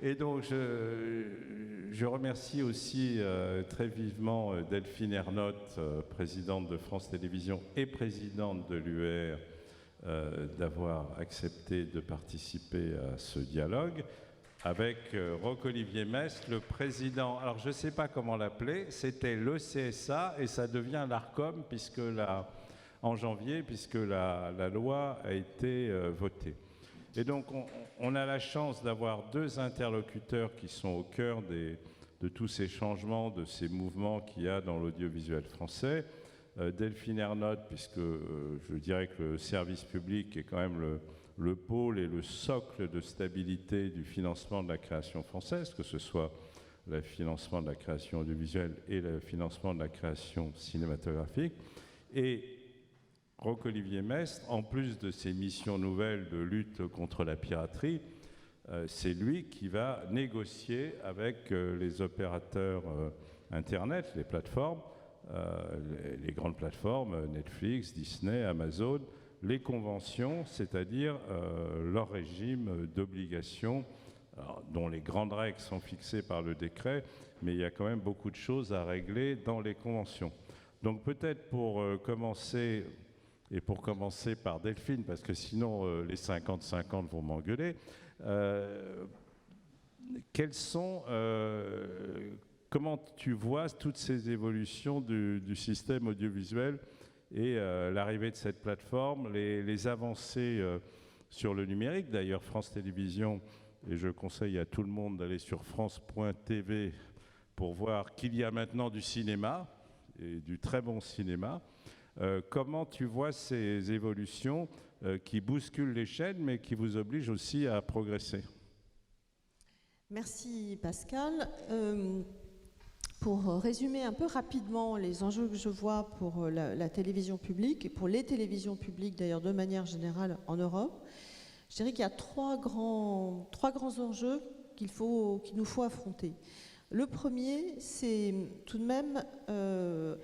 Et donc, je remercie aussi très vivement Delphine Ernotte, présidente de France Télévisions et présidente de l'UR, d'avoir accepté de participer à ce dialogue avec Roch-Olivier Maistre, le président. Alors, je ne sais pas comment l'appeler, c'était le CSA et ça devient l'ARCOM en janvier, puisque la loi a été votée. Et donc, on a la chance d'avoir deux interlocuteurs qui sont au cœur de tous ces changements, de ces mouvements qu'il y a dans l'audiovisuel français. Delphine Ernotte, puisque je dirais que le service public est quand même le pôle et le socle de stabilité du financement de la création française, que ce soit le financement de la création audiovisuelle et le financement de la création cinématographique. Et Roch-Olivier Maistre, en plus de ses missions nouvelles de lutte contre la piraterie, c'est lui qui va négocier avec les opérateurs Internet, les plateformes, les grandes plateformes, Netflix, Disney, Amazon, les conventions, c'est-à-dire leur régime d'obligation, dont les grandes règles sont fixées par le décret, mais il y a quand même beaucoup de choses à régler dans les conventions. Donc peut-être pour commencer... Et pour commencer par Delphine, parce que sinon les 50-50 vont m'engueuler, comment tu vois toutes ces évolutions du système audiovisuel et l'arrivée de cette plateforme, les avancées sur le numérique? D'ailleurs, France Télévisions, et je conseille à tout le monde d'aller sur France.tv pour voir qu'il y a maintenant du cinéma, et du très bon cinéma. Comment tu vois ces évolutions qui bousculent les chaînes, mais qui vous obligent aussi à progresser? Merci Pascal. Pour résumer un peu rapidement les enjeux que je vois pour la télévision publique, et pour les télévisions publiques d'ailleurs de manière générale en Europe, je dirais qu'il y a trois grands enjeux qu'il nous faut affronter. Le premier, c'est tout de même,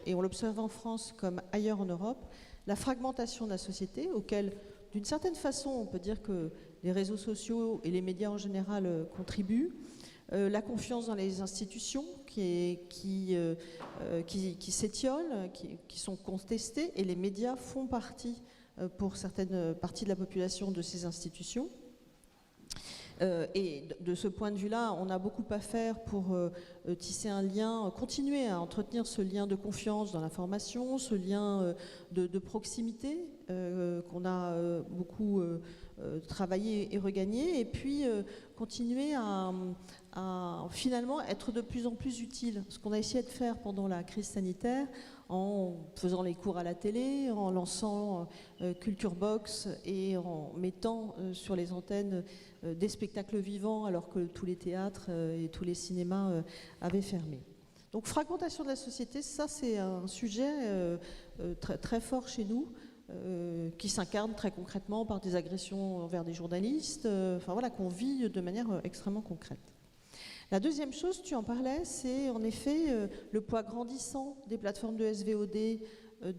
et on l'observe en France comme ailleurs en Europe, la fragmentation de la société, auquel, d'une certaine façon, on peut dire que les réseaux sociaux et les médias en général contribuent. La confiance dans les institutions qui s'étiolent, qui sont contestées, et les médias font partie, pour certaines parties de la population, de ces institutions. Et de ce point de vue-là, on a beaucoup à faire pour tisser un lien, continuer à entretenir ce lien de confiance dans l'information, ce lien de proximité qu'on a beaucoup travaillé et regagné, et puis continuer à finalement être de plus en plus utile. Ce qu'on a essayé de faire pendant la crise sanitaire, en faisant les cours à la télé, en lançant Culture Box et en mettant sur les antennes des spectacles vivants alors que tous les théâtres et tous les cinémas avaient fermé. Donc fragmentation de la société, ça c'est un sujet très, très fort chez nous, qui s'incarne très concrètement par des agressions envers des journalistes, enfin voilà, qu'on vit de manière extrêmement concrète. La deuxième chose, tu en parlais, c'est en effet le poids grandissant des plateformes de SVOD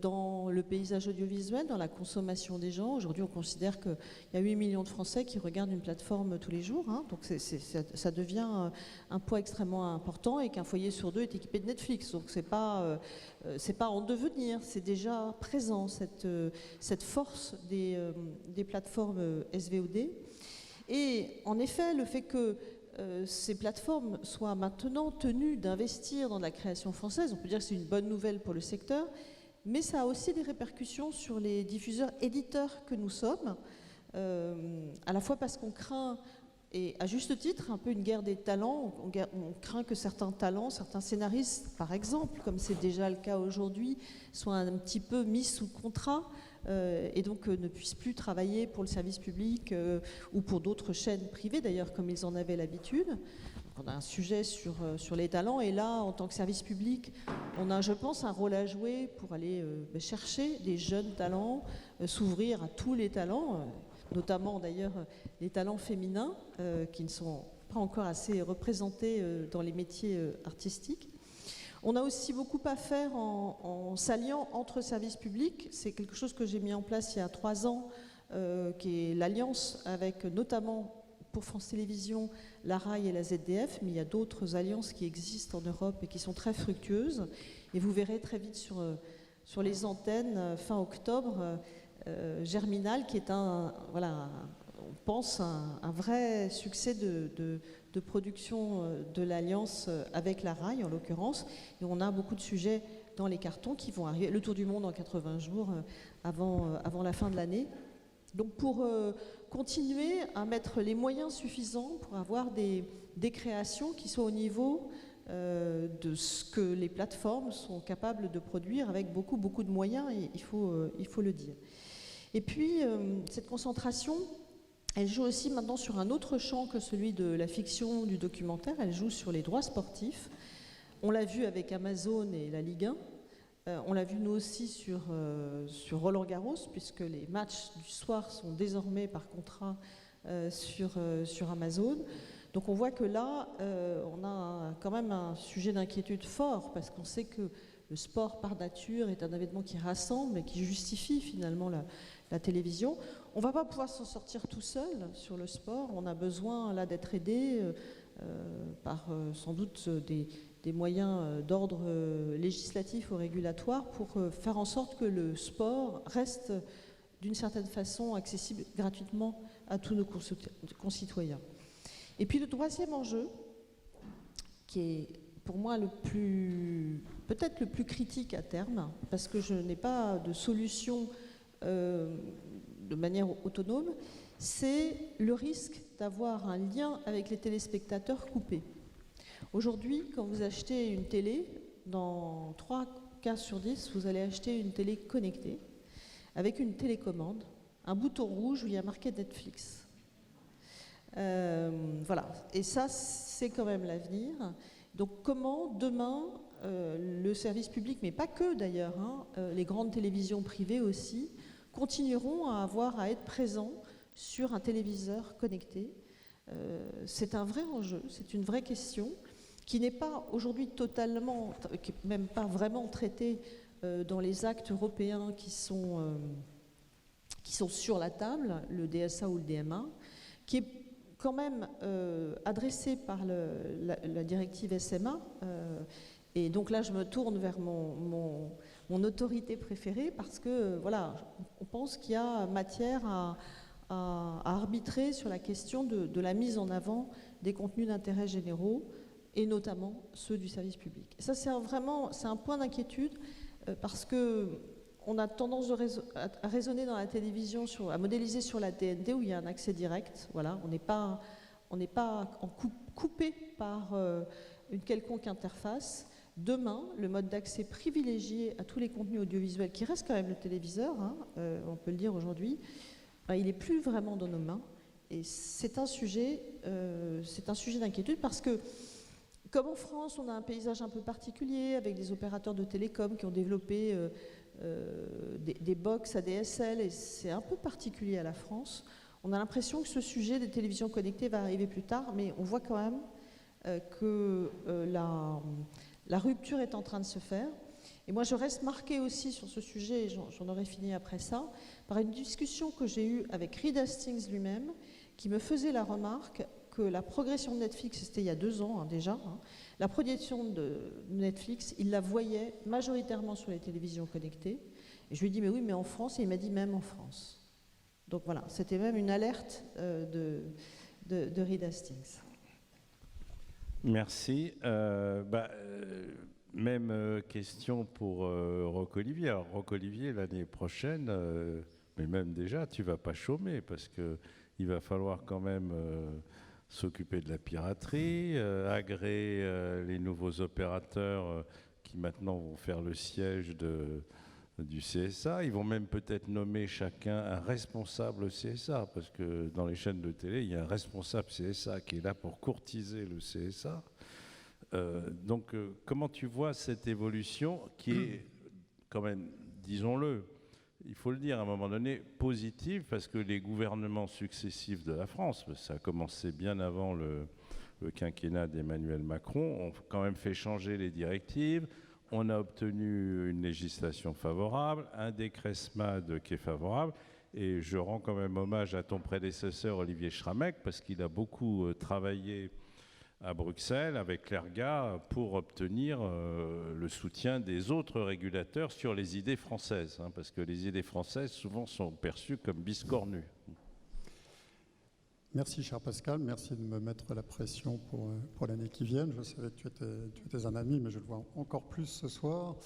dans le paysage audiovisuel, dans la consommation des gens. Aujourd'hui, on considère qu'il y a 8 millions de Français qui regardent une plateforme tous les jours, hein, donc ça devient un poids extrêmement important, et qu'un foyer sur deux est équipé de Netflix. Donc c'est pas en devenir, c'est déjà présent, cette force des plateformes SVOD. Et en effet, le fait que ces plateformes soient maintenant tenues d'investir dans la création française, on peut dire que c'est une bonne nouvelle pour le secteur, mais ça a aussi des répercussions sur les diffuseurs éditeurs que nous sommes, à la fois parce qu'on craint, et à juste titre, un peu une guerre des talents. On craint que certains talents, certains scénaristes, par exemple, comme c'est déjà le cas aujourd'hui, soient un petit peu mis sous contrat et donc ne puissent plus travailler pour le service public ou pour d'autres chaînes privées, d'ailleurs, comme ils en avaient l'habitude. On a un sujet sur les talents, et là, en tant que service public, on a, je pense, un rôle à jouer pour aller chercher des jeunes talents, s'ouvrir à tous les talents, notamment d'ailleurs les talents féminins qui ne sont pas encore assez représentés dans les métiers artistiques. On a aussi beaucoup à faire en s'alliant entre services publics. C'est quelque chose que j'ai mis en place il y a 3 ans, qui est l'alliance avec notamment pour France Télévisions, la RAI et la ZDF, mais il y a d'autres alliances qui existent en Europe et qui sont très fructueuses. Et vous verrez très vite sur les antennes, fin octobre, Germinal, qui est on pense un vrai succès de production de l'Alliance avec la RAI en l'occurrence. Et on a beaucoup de sujets dans les cartons qui vont arriver. Le Tour du monde en 80 jours avant la fin de l'année. Donc pour continuer à mettre les moyens suffisants pour avoir des créations qui soient au niveau de ce que les plateformes sont capables de produire avec beaucoup de moyens, et il faut le dire. Et puis cette concentration, elle joue aussi maintenant sur un autre champ que celui de la fiction, du documentaire. Elle joue sur les droits sportifs. On l'a vu avec Amazon et la Ligue 1. On l'a vu nous aussi sur Roland-Garros, puisque les matchs du soir sont désormais par contrat sur Amazon. Donc on voit que là, on a quand même un sujet d'inquiétude fort, parce qu'on sait que le sport par nature est un événement qui rassemble et qui justifie finalement la télévision. On ne va pas pouvoir s'en sortir tout seul sur le sport. On a besoin là d'être aidé par sans doute des moyens d'ordre législatif ou régulatoire pour faire en sorte que le sport reste d'une certaine façon accessible gratuitement à tous nos concitoyens. Et puis le troisième enjeu, qui est pour moi peut-être le plus critique à terme, parce que je n'ai pas de solution de manière autonome, c'est le risque d'avoir un lien avec les téléspectateurs coupé. Aujourd'hui, quand vous achetez une télé, dans 3 cas sur 10, vous allez acheter une télé connectée avec une télécommande, un bouton rouge où il y a marqué Netflix. Voilà, et ça, c'est quand même l'avenir. Donc comment demain, le service public, mais pas que d'ailleurs, les grandes télévisions privées aussi, continueront à être présents sur un téléviseur connecté. C'est un vrai enjeu, c'est une vraie question qui n'est pas aujourd'hui totalement, même pas vraiment traitée dans les actes européens qui sont sur la table, le DSA ou le DMA, qui est quand même adressé par la directive SMA. Et donc là, je me tourne vers mon autorité préférée, parce que voilà, on pense qu'il y a matière à arbitrer sur la question de la mise en avant des contenus d'intérêt généraux, et notamment ceux du service public. Ça, c'est un point d'inquiétude, parce que on a tendance à raisonner dans la télévision, à modéliser sur la TNT, où il y a un accès direct. Voilà, on n'est pas coupé par une quelconque interface. Demain, le mode d'accès privilégié à tous les contenus audiovisuels, qui reste quand même le téléviseur, on peut le dire aujourd'hui, il n'est plus vraiment dans nos mains. Et c'est un sujet d'inquiétude, parce que, comme en France, on a un paysage un peu particulier, avec des opérateurs de télécom qui ont développé des box ADSL, et c'est un peu particulier à la France. On a l'impression que ce sujet des télévisions connectées va arriver plus tard, mais on voit quand même que la rupture est en train de se faire. Et moi, je reste marquée aussi sur ce sujet, et j'en aurai fini après ça, par une discussion que j'ai eue avec Reed Hastings lui-même, qui me faisait la remarque que la progression de Netflix, c'était il y a 2 ans déjà, la progression de Netflix, il la voyait majoritairement sur les télévisions connectées. Et je lui ai dit, mais oui, mais en France, et il m'a dit même en France. Donc voilà, c'était même une alerte de Reed Hastings. Merci. Même question pour Roch-Olivier. Alors, Roch-Olivier, l'année prochaine, mais même déjà, tu ne vas pas chômer, parce qu'il va falloir quand même s'occuper de la piraterie, agréer les nouveaux opérateurs qui maintenant vont faire le siège du CSA. Ils vont même peut-être nommer chacun un responsable CSA, parce que dans les chaînes de télé, il y a un responsable CSA qui est là pour courtiser le CSA. Donc, comment tu vois cette évolution qui est quand même, disons-le, il faut le dire à un moment donné, positive, parce que les gouvernements successifs de la France, ça a commencé bien avant le quinquennat d'Emmanuel Macron, ont quand même fait changer les directives. On a obtenu une législation favorable, un décret SMAD qui est favorable, Et je rends quand même hommage à ton prédécesseur Olivier Schrammeck, parce qu'il a beaucoup travaillé à Bruxelles avec l'ERGA pour obtenir le soutien des autres régulateurs sur les idées françaises, hein, parce que les idées françaises souvent sont perçues comme biscornues. Merci, cher Pascal. Merci de me mettre la pression pour l'année qui vient. Je savais que tu étais un ami, mais je le vois encore plus ce soir.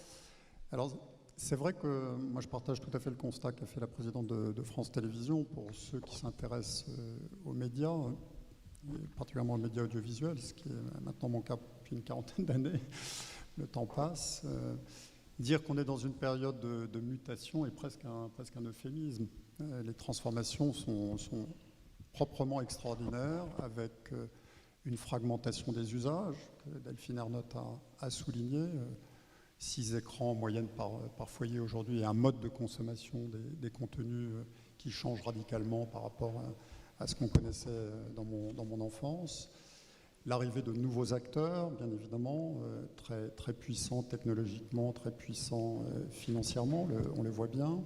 Alors, c'est vrai que moi, je partage tout à fait le constat qu'a fait la présidente de France Télévisions. Pour ceux qui s'intéressent aux médias, particulièrement aux médias audiovisuels, ce qui est maintenant mon cas depuis une quarantaine d'années, le temps passe. Dire qu'on est dans une période de mutation est presque un euphémisme. Les transformations sont proprement extraordinaires, avec une fragmentation des usages que Delphine Ernotte a souligné. 6 écrans en moyenne par foyer aujourd'hui et un mode de consommation des contenus qui change radicalement par rapport à ce qu'on connaissait dans mon enfance. L'arrivée de nouveaux acteurs, bien évidemment, très puissants technologiquement, très puissants financièrement, on les voit bien.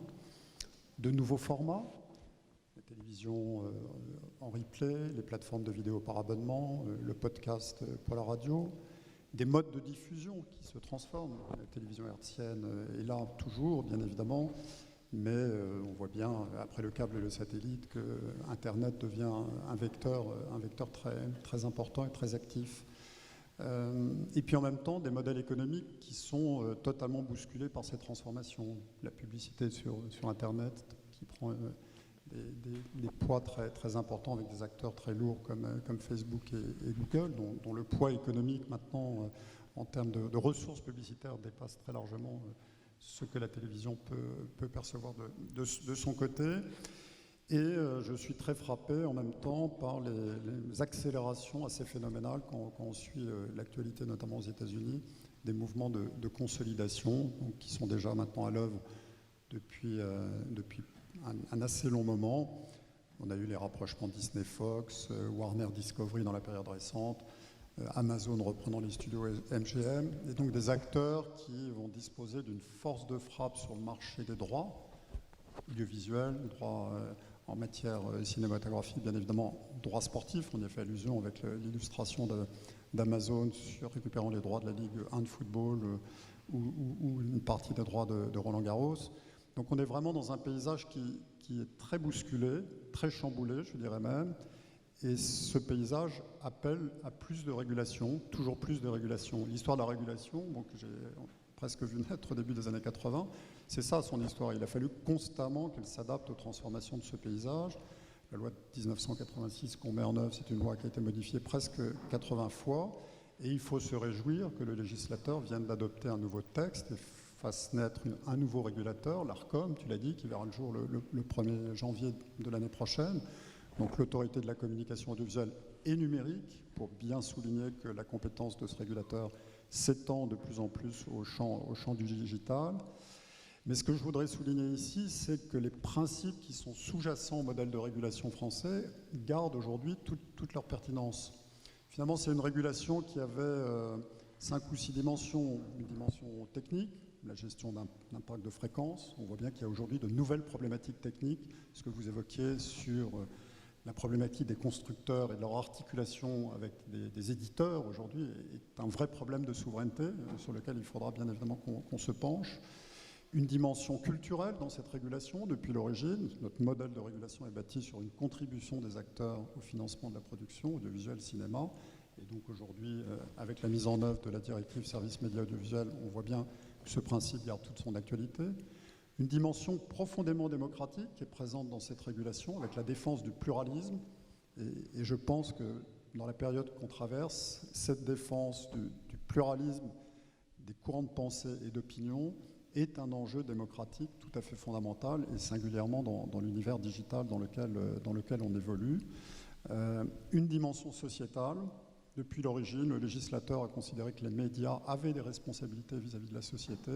De nouveaux formats, la télévision en replay, les plateformes de vidéo par abonnement, le podcast pour la radio, des modes de diffusion qui se transforment. La télévision hertzienne est là toujours, bien évidemment, mais on voit bien, après le câble et le satellite, que Internet devient un vecteur très important et très actif. Et puis en même temps, des modèles économiques qui sont totalement bousculés par ces transformations. La publicité sur Internet qui prend des poids très importants avec des acteurs très lourds comme Facebook et Google, dont le poids économique maintenant, en termes de ressources publicitaires, dépasse très largement ce que la télévision peut percevoir de son côté. Et je suis très frappé en même temps par les accélérations assez phénoménales quand on suit l'actualité, notamment aux États-Unis, des mouvements de consolidation donc, qui sont déjà maintenant à l'œuvre depuis un assez long moment. On a eu les rapprochements Disney-Fox, Warner Discovery dans la période récente, Amazon reprenant les studios MGM, et donc des acteurs qui vont disposer d'une force de frappe sur le marché des droits audiovisuels, droits en matière cinématographique, bien évidemment, droits sportifs. On y a fait allusion avec l'illustration d'Amazon sur récupérant les droits de la Ligue 1 de football ou une partie des droits de Roland Garros. Donc on est vraiment dans un paysage qui est très bousculé, très chamboulé, je dirais même. Et ce paysage appelle à plus de régulation, toujours plus de régulation. L'histoire de la régulation, bon, que j'ai presque vu naître au début des années 80, c'est ça son histoire. Il a fallu constamment qu'elle s'adapte aux transformations de ce paysage. La loi de 1986 qu'on met en œuvre, c'est une loi qui a été modifiée presque 80 fois. Et il faut se réjouir que le législateur vienne d'adopter un nouveau texte et fasse naître un nouveau régulateur, l'ARCOM, tu l'as dit, qui verra le jour le 1er janvier de l'année prochaine. Donc l'autorité de la communication audiovisuelle et numérique, pour bien souligner que la compétence de ce régulateur s'étend de plus en plus au champ du digital. Mais ce que je voudrais souligner ici, c'est que les principes qui sont sous-jacents au modèle de régulation français gardent aujourd'hui toute leur pertinence. Finalement, c'est une régulation qui avait 5 ou 6 dimensions. Une dimension technique, la gestion d'un parc de fréquences. On voit bien qu'il y a aujourd'hui de nouvelles problématiques techniques. Ce que vous évoquiez sur la problématique des constructeurs et de leur articulation avec des éditeurs aujourd'hui est un vrai problème de souveraineté sur lequel il faudra bien évidemment qu'on se penche. Une dimension culturelle dans cette régulation depuis l'origine. Notre modèle de régulation est bâti sur une contribution des acteurs au financement de la production audiovisuelle cinéma. Et donc aujourd'hui, avec la mise en œuvre de la directive services médias audiovisuels, on voit bien que ce principe garde toute son actualité. Une dimension profondément démocratique qui est présente dans cette régulation avec la défense du pluralisme. Et je pense que dans la période qu'on traverse, cette défense du pluralisme, des courants de pensée et d'opinion est un enjeu démocratique tout à fait fondamental et singulièrement dans l'univers digital dans lequel on évolue. Une dimension sociétale. Depuis l'origine, le législateur a considéré que les médias avaient des responsabilités vis-à-vis de la société.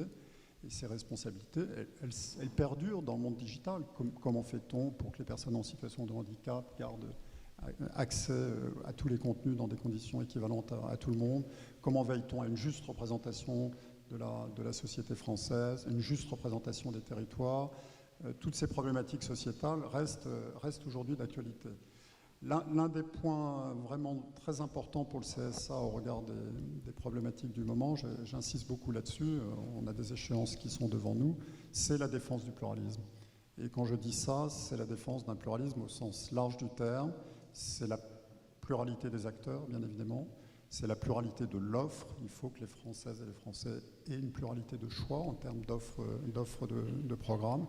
Et ces responsabilités, elles perdurent dans le monde digital. Comment fait-on pour que les personnes en situation de handicap gardent accès à tous les contenus dans des conditions équivalentes à tout le monde? Comment veille-t-on à une juste représentation de la société française, une juste représentation des territoires? toutes ces problématiques sociétales restent aujourd'hui d'actualité. L'un des points vraiment très importants pour le CSA au regard des problématiques du moment, j'insiste beaucoup là-dessus, on a des échéances qui sont devant nous, c'est la défense du pluralisme. Et quand je dis ça, c'est la défense d'un pluralisme au sens large du terme, c'est la pluralité des acteurs, bien évidemment, c'est la pluralité de l'offre, il faut que les Françaises et les Français aient une pluralité de choix en termes d'offres de programmes.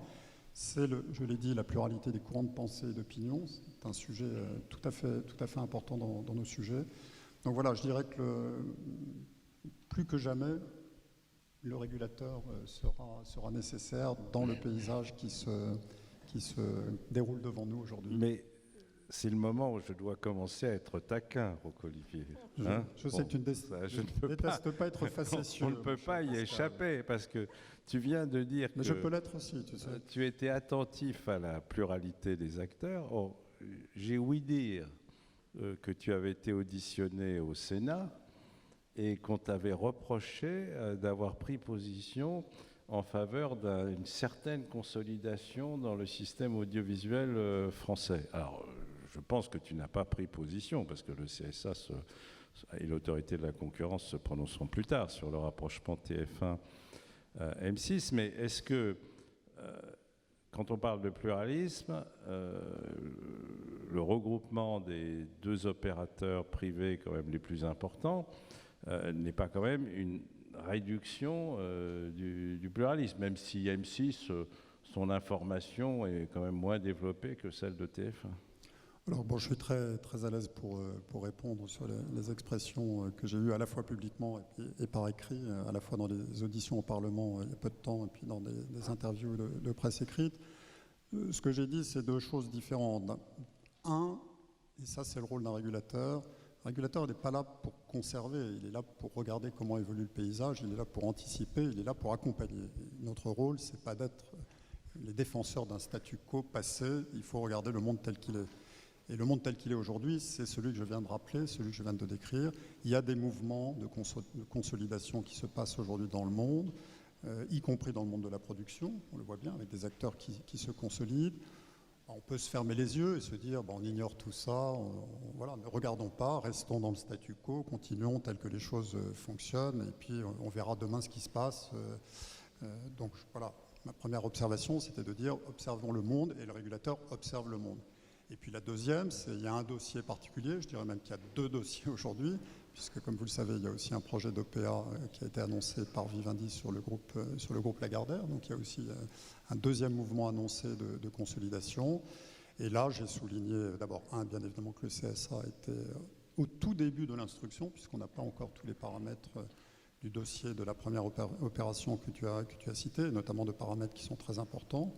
C'est, je l'ai dit, la pluralité des courants de pensée et d'opinion. C'est un sujet tout à fait important dans nos sujets. Donc voilà, je dirais que plus que jamais, le régulateur sera nécessaire dans le paysage qui se déroule devant nous aujourd'hui. Mais c'est le moment où je dois commencer à être taquin, Roch-Olivier. Je sais que tu ne détestes pas être facétieux. On ne peut pas y échapper, parce que tu viens de dire que... Mais je peux l'être aussi, tu sais. Tu étais attentif à la pluralité des acteurs. Oh, j'ai ouï dire que tu avais été auditionné au Sénat et qu'on t'avait reproché d'avoir pris position en faveur d'une certaine consolidation dans le système audiovisuel français. Alors, je pense que tu n'as pas pris position, parce que le CSA et l'autorité de la concurrence se prononceront plus tard sur le rapprochement TF1-M6, mais est-ce que, quand on parle de pluralisme, le regroupement des deux opérateurs privés quand même les plus importants n'est pas quand même une réduction du pluralisme, même si M6, son information est quand même moins développée que celle de TF1. Alors bon, je suis très à l'aise pour répondre sur les expressions que j'ai eues à la fois publiquement et par écrit, à la fois dans les auditions au Parlement il y a peu de temps et puis dans des interviews de presse écrite. Ce que j'ai dit, c'est deux choses différentes. Un, et ça c'est le rôle d'un régulateur, le régulateur n'est pas là pour conserver, il est là pour regarder comment évolue le paysage, il est là pour anticiper, il est là pour accompagner. Notre rôle, c'est pas d'être les défenseurs d'un statu quo passé, il faut regarder le monde tel qu'il est. Et le monde tel qu'il est aujourd'hui, c'est celui que je viens de rappeler, celui que je viens de décrire. Il y a des mouvements de consolidation qui se passent aujourd'hui dans le monde, y compris dans le monde de la production, on le voit bien, avec des acteurs qui se consolident. On peut se fermer les yeux et se dire, on ignore tout ça, voilà, ne regardons pas, restons dans le statu quo, continuons tel que les choses fonctionnent, et puis on verra demain ce qui se passe. Donc voilà, ma première observation, c'était de dire, observons le monde, et le régulateur observe le monde. Et puis la deuxième, c'est qu'il y a un dossier particulier, je dirais même qu'il y a deux dossiers aujourd'hui, puisque comme vous le savez, il y a aussi un projet d'OPA qui a été annoncé par Vivendi sur le groupe Lagardère, donc il y a aussi un deuxième mouvement annoncé de consolidation. Et là, j'ai souligné d'abord, bien évidemment que le CSA était au tout début de l'instruction, puisqu'on n'a pas encore tous les paramètres du dossier de la première opération que tu as citée, notamment de paramètres qui sont très importants.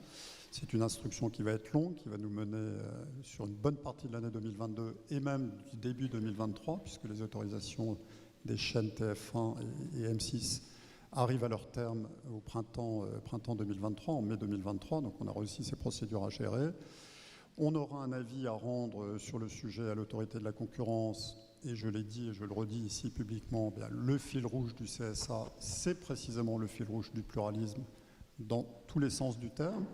C'est une instruction qui va être longue, qui va nous mener sur une bonne partie de l'année 2022 et même du début 2023, puisque les autorisations des chaînes TF1 et M6 arrivent à leur terme au printemps 2023, en mai 2023, donc on a réussi ces procédures à gérer. On aura un avis à rendre sur le sujet à l'autorité de la concurrence, et je l'ai dit et je le redis ici publiquement, le fil rouge du CSA, c'est précisément le fil rouge du pluralisme dans tous les sens du terme.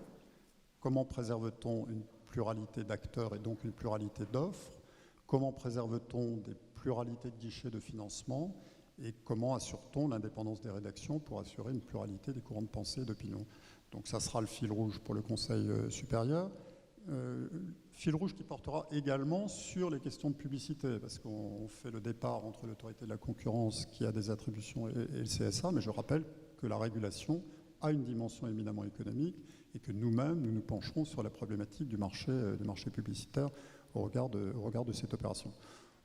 Comment préserve-t-on une pluralité d'acteurs et donc une pluralité d'offres? Comment préserve-t-on des pluralités de guichets de financement? Et comment assure-t-on l'indépendance des rédactions pour assurer une pluralité des courants de pensée et d'opinion? Donc ça sera le fil rouge pour le Conseil supérieur. Fil rouge qui portera également sur les questions de publicité, parce qu'on fait le départ entre l'autorité de la concurrence qui a des attributions et le CSA, mais je rappelle que la régulation a une dimension éminemment économique et que nous-mêmes, nous nous pencherons sur la problématique du marché publicitaire au regard de cette opération.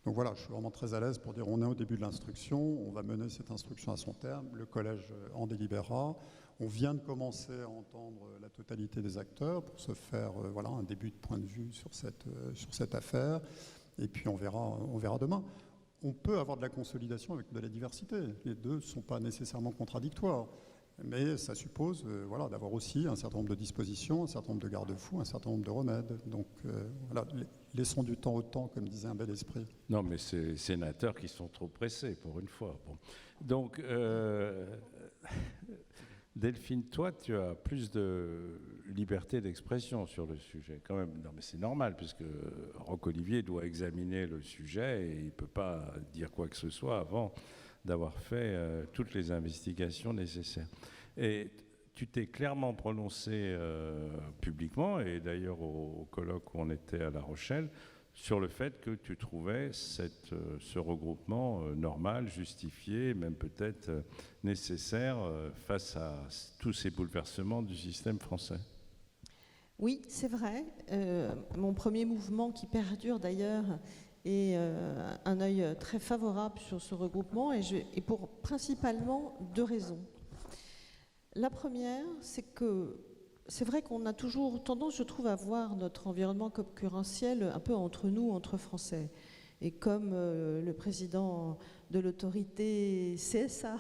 Donc voilà, je suis vraiment très à l'aise pour dire on est au début de l'instruction, on va mener cette instruction à son terme, le collège en délibérera. On vient de commencer à entendre la totalité des acteurs pour se faire un début de point de vue sur cette affaire, et puis on verra demain. On peut avoir de la consolidation avec de la diversité, les deux ne sont pas nécessairement contradictoires. Mais ça suppose d'avoir aussi un certain nombre de dispositions, un certain nombre de garde-fous, un certain nombre de remèdes. Donc laissons du temps au temps, comme disait un bel esprit. Non, mais c'est les sénateurs qui sont trop pressés, pour une fois. Bon. Donc, Delphine, toi, tu as plus de liberté d'expression sur le sujet, quand même. Non, mais c'est normal, puisque Roch-Olivier doit examiner le sujet et il ne peut pas dire quoi que ce soit avant d'avoir fait toutes les investigations nécessaires. Et tu t'es clairement prononcé publiquement, et d'ailleurs au colloque où on était à La Rochelle, sur le fait que tu trouvais ce regroupement normal, justifié, même peut-être nécessaire face à tous ces bouleversements du système français. Oui, c'est vrai. Mon premier mouvement, qui perdure d'ailleurs, est un œil très favorable sur ce regroupement, et pour principalement 2 raisons. La première, c'est que c'est vrai qu'on a toujours tendance, je trouve, à voir notre environnement concurrentiel un peu entre nous, entre Français. Et comme le président de l'autorité CSA,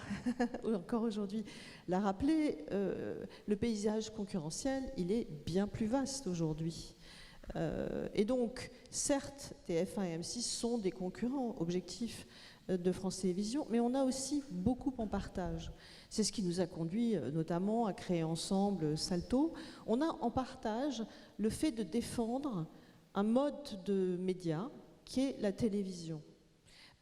encore aujourd'hui, l'a rappelé, le paysage concurrentiel, il est bien plus vaste aujourd'hui. Et donc, certes, TF1 et M6 sont des concurrents objectifs de France Télévisions, mais on a aussi beaucoup en partage. C'est ce qui nous a conduit notamment à créer ensemble Salto. On a en partage le fait de défendre un mode de média qui est la télévision.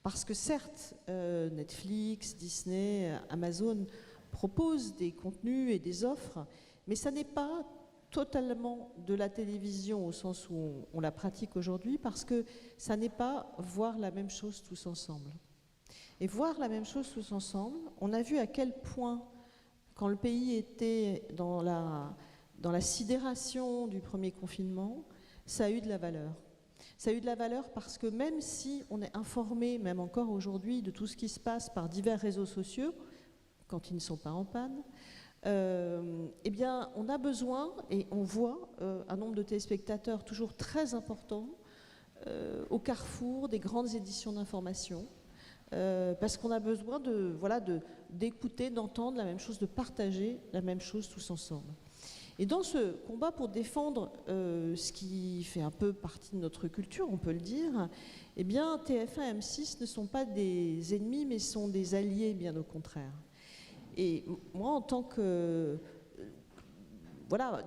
Parce que certes, Netflix, Disney, Amazon proposent des contenus et des offres, mais ça n'est pas totalement de la télévision au sens où on la pratique aujourd'hui, parce que ça n'est pas voir la même chose tous ensemble. Et voir la même chose tous ensemble, on a vu à quel point, quand le pays était dans la sidération du premier confinement, ça a eu de la valeur. Ça a eu de la valeur parce que même si on est informé, même encore aujourd'hui, de tout ce qui se passe par divers réseaux sociaux, quand ils ne sont pas en panne, eh bien, on a besoin, et on voit un nombre de téléspectateurs toujours très important au carrefour des grandes éditions d'information, parce qu'on a besoin d'écouter, d'entendre la même chose, de partager la même chose tous ensemble. Et dans ce combat pour défendre ce qui fait un peu partie de notre culture, on peut le dire, eh bien, TF1 et M6 ne sont pas des ennemis, mais sont des alliés, bien au contraire. Et moi, en tant que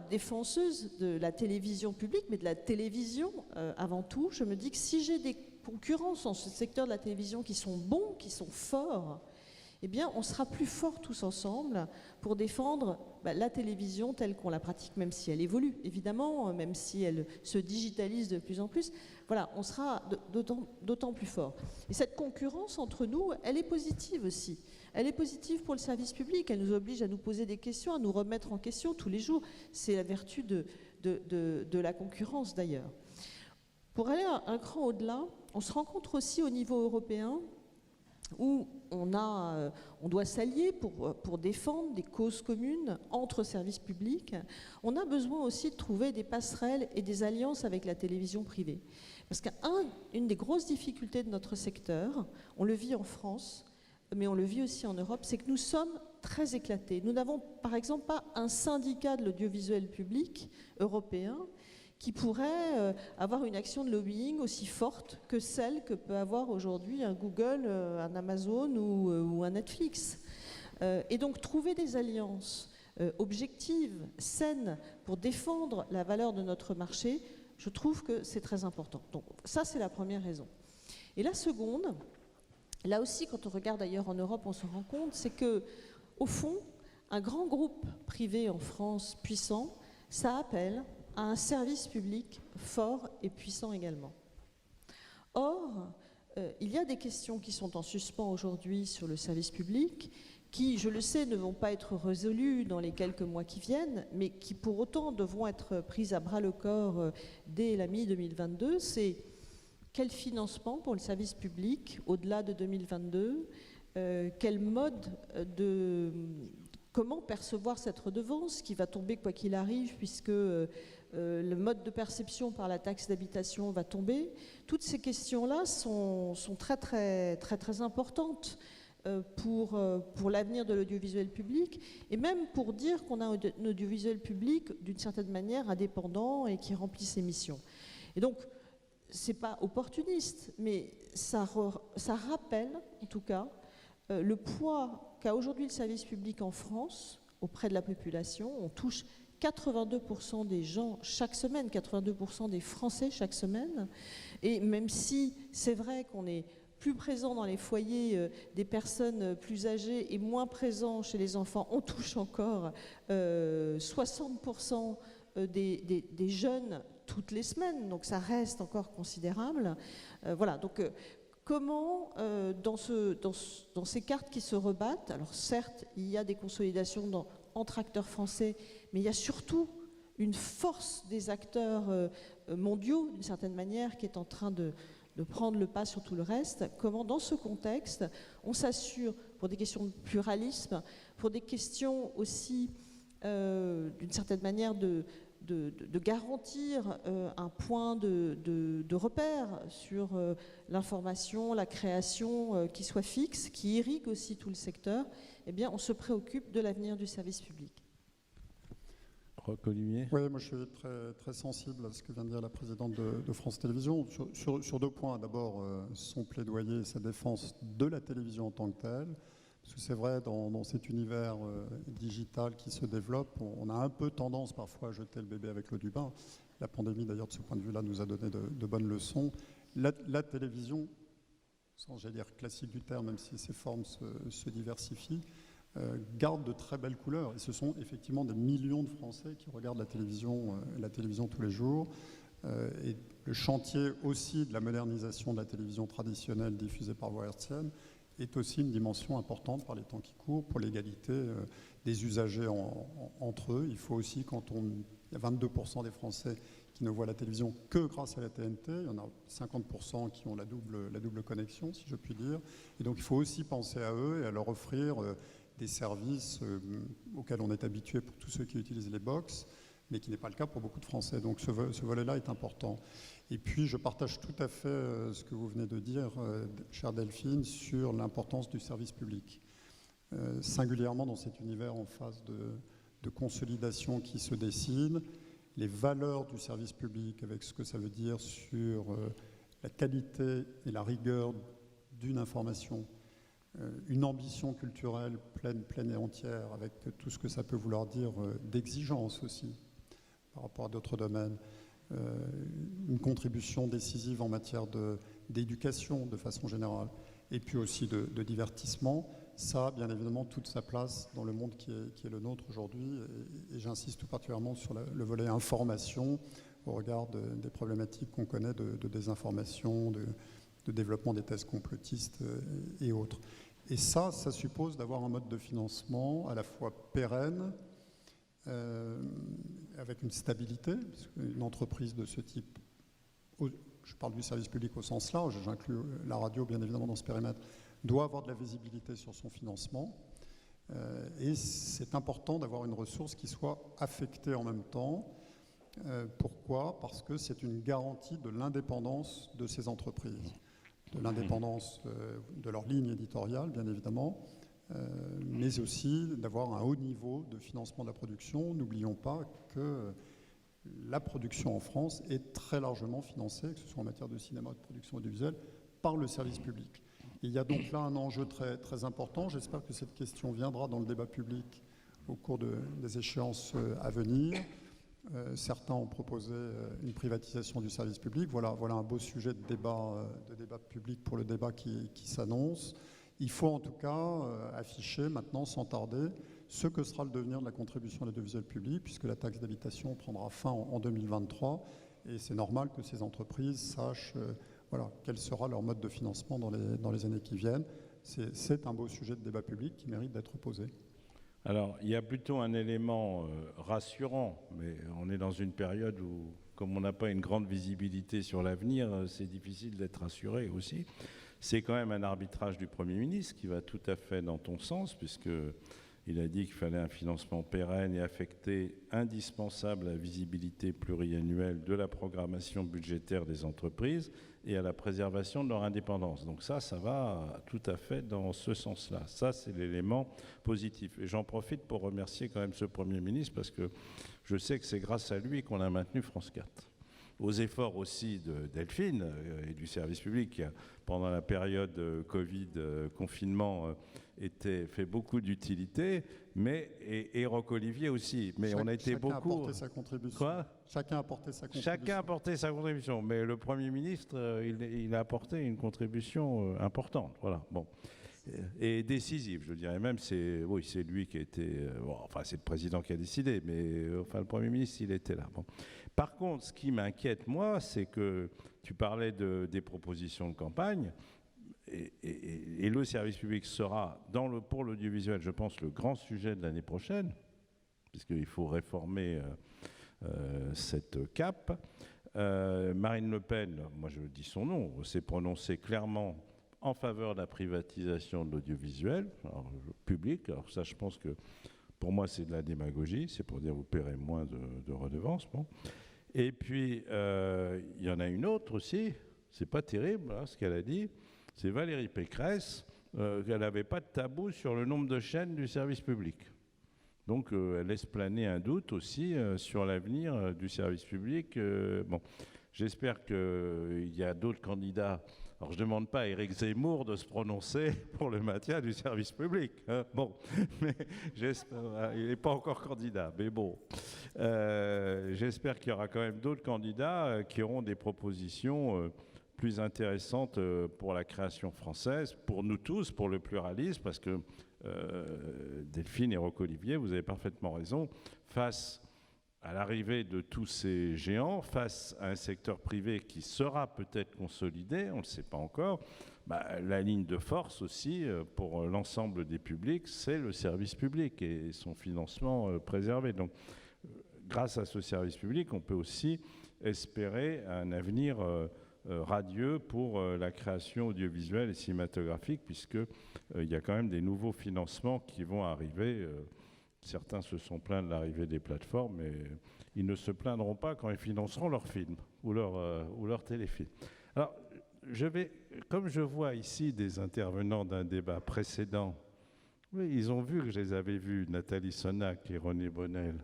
défenseuse de la télévision publique, mais de la télévision avant tout, je me dis que si j'ai des concurrents dans ce secteur de la télévision qui sont bons, qui sont forts, eh bien, on sera plus forts tous ensemble pour défendre la télévision telle qu'on la pratique, même si elle évolue, évidemment, même si elle se digitalise de plus en plus. Voilà, on sera d'autant plus forts. Et cette concurrence entre nous, elle est positive aussi. Elle est positive pour le service public. Elle nous oblige à nous poser des questions, à nous remettre en question tous les jours. C'est la vertu de la concurrence, d'ailleurs. Pour aller un cran au-delà, on se rencontre aussi au niveau européen, où on doit s'allier pour défendre des causes communes entre services publics. On a besoin aussi de trouver des passerelles et des alliances avec la télévision privée. Parce qu'une des grosses difficultés de notre secteur, on le vit en France, mais on le vit aussi en Europe, c'est que nous sommes très éclatés. Nous n'avons par exemple pas un syndicat de l'audiovisuel public européen qui pourrait avoir une action de lobbying aussi forte que celle que peut avoir aujourd'hui un Google, un Amazon ou un Netflix. Et donc trouver des alliances objectives, saines, pour défendre la valeur de notre marché, je trouve que c'est très important. Donc ça, c'est la première raison. Et la seconde, là aussi, quand on regarde ailleurs en Europe, on se rend compte, c'est que, au fond, un grand groupe privé en France puissant, ça appelle à un service public fort et puissant également. Or, il y a des questions qui sont en suspens aujourd'hui sur le service public, qui, je le sais, ne vont pas être résolues dans les quelques mois qui viennent, mais qui pour autant devront être prises à bras-le-corps dès la mi-2022. C'est quel financement pour le service public au-delà de 2022, quel mode comment percevoir cette redevance qui va tomber quoi qu'il arrive, puisque le mode de perception par la taxe d'habitation va tomber. Toutes ces questions-là sont très, très, très, très importantes pour l'avenir de l'audiovisuel public, et même pour dire qu'on a un audiovisuel public d'une certaine manière indépendant et qui remplit ses missions. Et donc, c'est pas opportuniste, mais ça rappelle, en tout cas, le poids qu'a aujourd'hui le service public en France, auprès de la population. On touche 82% des gens chaque semaine, 82% des Français chaque semaine. Et même si c'est vrai qu'on est plus présent dans les foyers des personnes plus âgées et moins présent chez les enfants, on touche encore 60% des jeunes toutes les semaines, donc ça reste encore considérable. Voilà, donc comment, dans ces cartes qui se rebattent, alors certes, il y a des consolidations entre acteurs français, mais il y a surtout une force des acteurs mondiaux, d'une certaine manière, qui est en train de prendre le pas sur tout le reste. Comment, dans ce contexte, on s'assure, pour des questions de pluralisme, pour des questions aussi, d'une certaine manière, de garantir un point de repère sur l'information, la création qui soit fixe, qui irrigue aussi tout le secteur, eh bien, on se préoccupe de l'avenir du service public. Olivier ? Oui, moi je suis très, très sensible à ce que vient de dire la présidente de France Télévisions sur deux points. D'abord, son plaidoyer et sa défense de la télévision en tant que telle. Parce que c'est vrai, dans cet univers digital qui se développe, on a un peu tendance parfois à jeter le bébé avec l'eau du bain. La pandémie, d'ailleurs, de ce point de vue-là, nous a donné de bonnes leçons. La télévision, sans j'allais dire classique du terme, même si ses formes se diversifient, garde de très belles couleurs. Et ce sont effectivement des millions de Français qui regardent la télévision tous les jours. Et le chantier aussi de la modernisation de la télévision traditionnelle diffusée par voie hertzienne est aussi une dimension importante par les temps qui courent pour l'égalité des usagers entre eux. Il faut aussi, il y a 22% des Français qui ne voient la télévision que grâce à la TNT, il y en a 50% qui ont la double connexion, si je puis dire. Et donc il faut aussi penser à eux et à leur offrir des services auxquels on est habitué pour tous ceux qui utilisent les box, mais qui n'est pas le cas pour beaucoup de Français. Donc ce volet-là est important. Et puis je partage tout à fait ce que vous venez de dire, chère Delphine, sur l'importance du service public. Singulièrement dans cet univers en phase de consolidation qui se dessine, les valeurs du service public, avec ce que ça veut dire sur la qualité et la rigueur d'une information, une ambition culturelle pleine et entière, avec tout ce que ça peut vouloir dire d'exigence aussi par rapport à d'autres domaines, une contribution décisive en matière d'éducation de façon générale, et puis aussi de divertissement. Ça a bien évidemment toute sa place dans le monde qui est le nôtre aujourd'hui, et j'insiste tout particulièrement sur le volet information au regard des problématiques qu'on connaît de désinformation, de développement des thèses complotistes et autres. Et ça suppose d'avoir un mode de financement à la fois pérenne, avec une stabilité, parce qu'une entreprise de ce type, je parle du service public au sens large, j'inclus la radio bien évidemment dans ce périmètre, doit avoir de la visibilité sur son financement. Et c'est important d'avoir une ressource qui soit affectée en même temps. Pourquoi ? Parce que c'est une garantie de l'indépendance de ces entreprises, de l'indépendance de leur ligne éditoriale, bien évidemment, mais aussi d'avoir un haut niveau de financement de la production. N'oublions pas que la production en France est très largement financée, que ce soit en matière de cinéma, de production audiovisuelle, par le service public. Et il y a donc là un enjeu très, très important. J'espère que cette question viendra dans le débat public au cours des échéances à venir. Certains ont proposé une privatisation du service public. Voilà un beau sujet de débat public pour le débat qui s'annonce. Il faut en tout cas afficher maintenant, sans tarder, ce que sera le devenir de la contribution à l'audiovisuel public, puisque la taxe d'habitation prendra fin en 2023. Et c'est normal que ces entreprises sachent quel sera leur mode de financement dans les années qui viennent. C'est un beau sujet de débat public qui mérite d'être posé. Alors, il y a plutôt un élément rassurant, mais on est dans une période où, comme on n'a pas une grande visibilité sur l'avenir, c'est difficile d'être rassuré aussi. C'est quand même un arbitrage du Premier ministre qui va tout à fait dans ton sens, puisqu'il a dit qu'il fallait un financement pérenne et affecté indispensable à la visibilité pluriannuelle de la programmation budgétaire des entreprises et à la préservation de leur indépendance. Donc ça va tout à fait dans ce sens-là. Ça, c'est l'élément positif. Et j'en profite pour remercier quand même ce Premier ministre, parce que je sais que c'est grâce à lui qu'on a maintenu France 4. aux efforts aussi de Delphine et du service public qui a, pendant la période Covid, confinement, fait beaucoup d'utilité, mais et Roch-Olivier aussi. Mais on a été chacun beaucoup. A apporté sa contribution. Quoi ? Chacun a apporté sa contribution. Chacun a apporté sa contribution, mais le Premier ministre, il a apporté une contribution importante. Voilà. Bon. Et décisive, je dirais même, c'est lui qui a été, enfin c'est le président qui a décidé, mais enfin le Premier ministre, il était là. Bon. Par contre, ce qui m'inquiète, moi, c'est que tu parlais des propositions de campagne, et le service public sera, pour l'audiovisuel, je pense, le grand sujet de l'année prochaine, puisqu'il faut réformer cette CAP. Marine Le Pen, moi je dis son nom, s'est prononcée clairement en faveur de la privatisation de l'audiovisuel public. Alors ça, je pense que pour moi, c'est de la démagogie. C'est pour dire vous paierez moins de redevances. Bon. Et puis, il y en a une autre aussi. C'est pas terrible, hein, ce qu'elle a dit. C'est Valérie Pécresse, qu'elle n'avait pas de tabou sur le nombre de chaînes du service public. Donc, elle laisse planer un doute aussi sur l'avenir du service public. Bon, j'espère qu'il y a d'autres candidats. Alors, je ne demande pas à Éric Zemmour de se prononcer pour le maintien du service public. Hein. Bon, mais il n'est pas encore candidat, mais bon. J'espère qu'il y aura quand même d'autres candidats qui auront des propositions plus intéressantes pour la création française, pour nous tous, pour le pluralisme, parce que Delphine et Roch-Olivier, vous avez parfaitement raison, face à l'arrivée de tous ces géants, face à un secteur privé qui sera peut-être consolidé, on ne le sait pas encore, la ligne de force aussi pour l'ensemble des publics, c'est le service public et son financement préservé. Donc, grâce à ce service public, on peut aussi espérer un avenir radieux pour la création audiovisuelle et cinématographique, puisqu'il y a quand même des nouveaux financements qui vont arriver. Certains se sont plaints de l'arrivée des plateformes, mais ils ne se plaindront pas quand ils financeront leurs films ou leurs téléfilms. Alors, comme je vois ici des intervenants d'un débat précédent, oui, ils ont vu que je les avais vus, Nathalie Sonac et René Bonnel,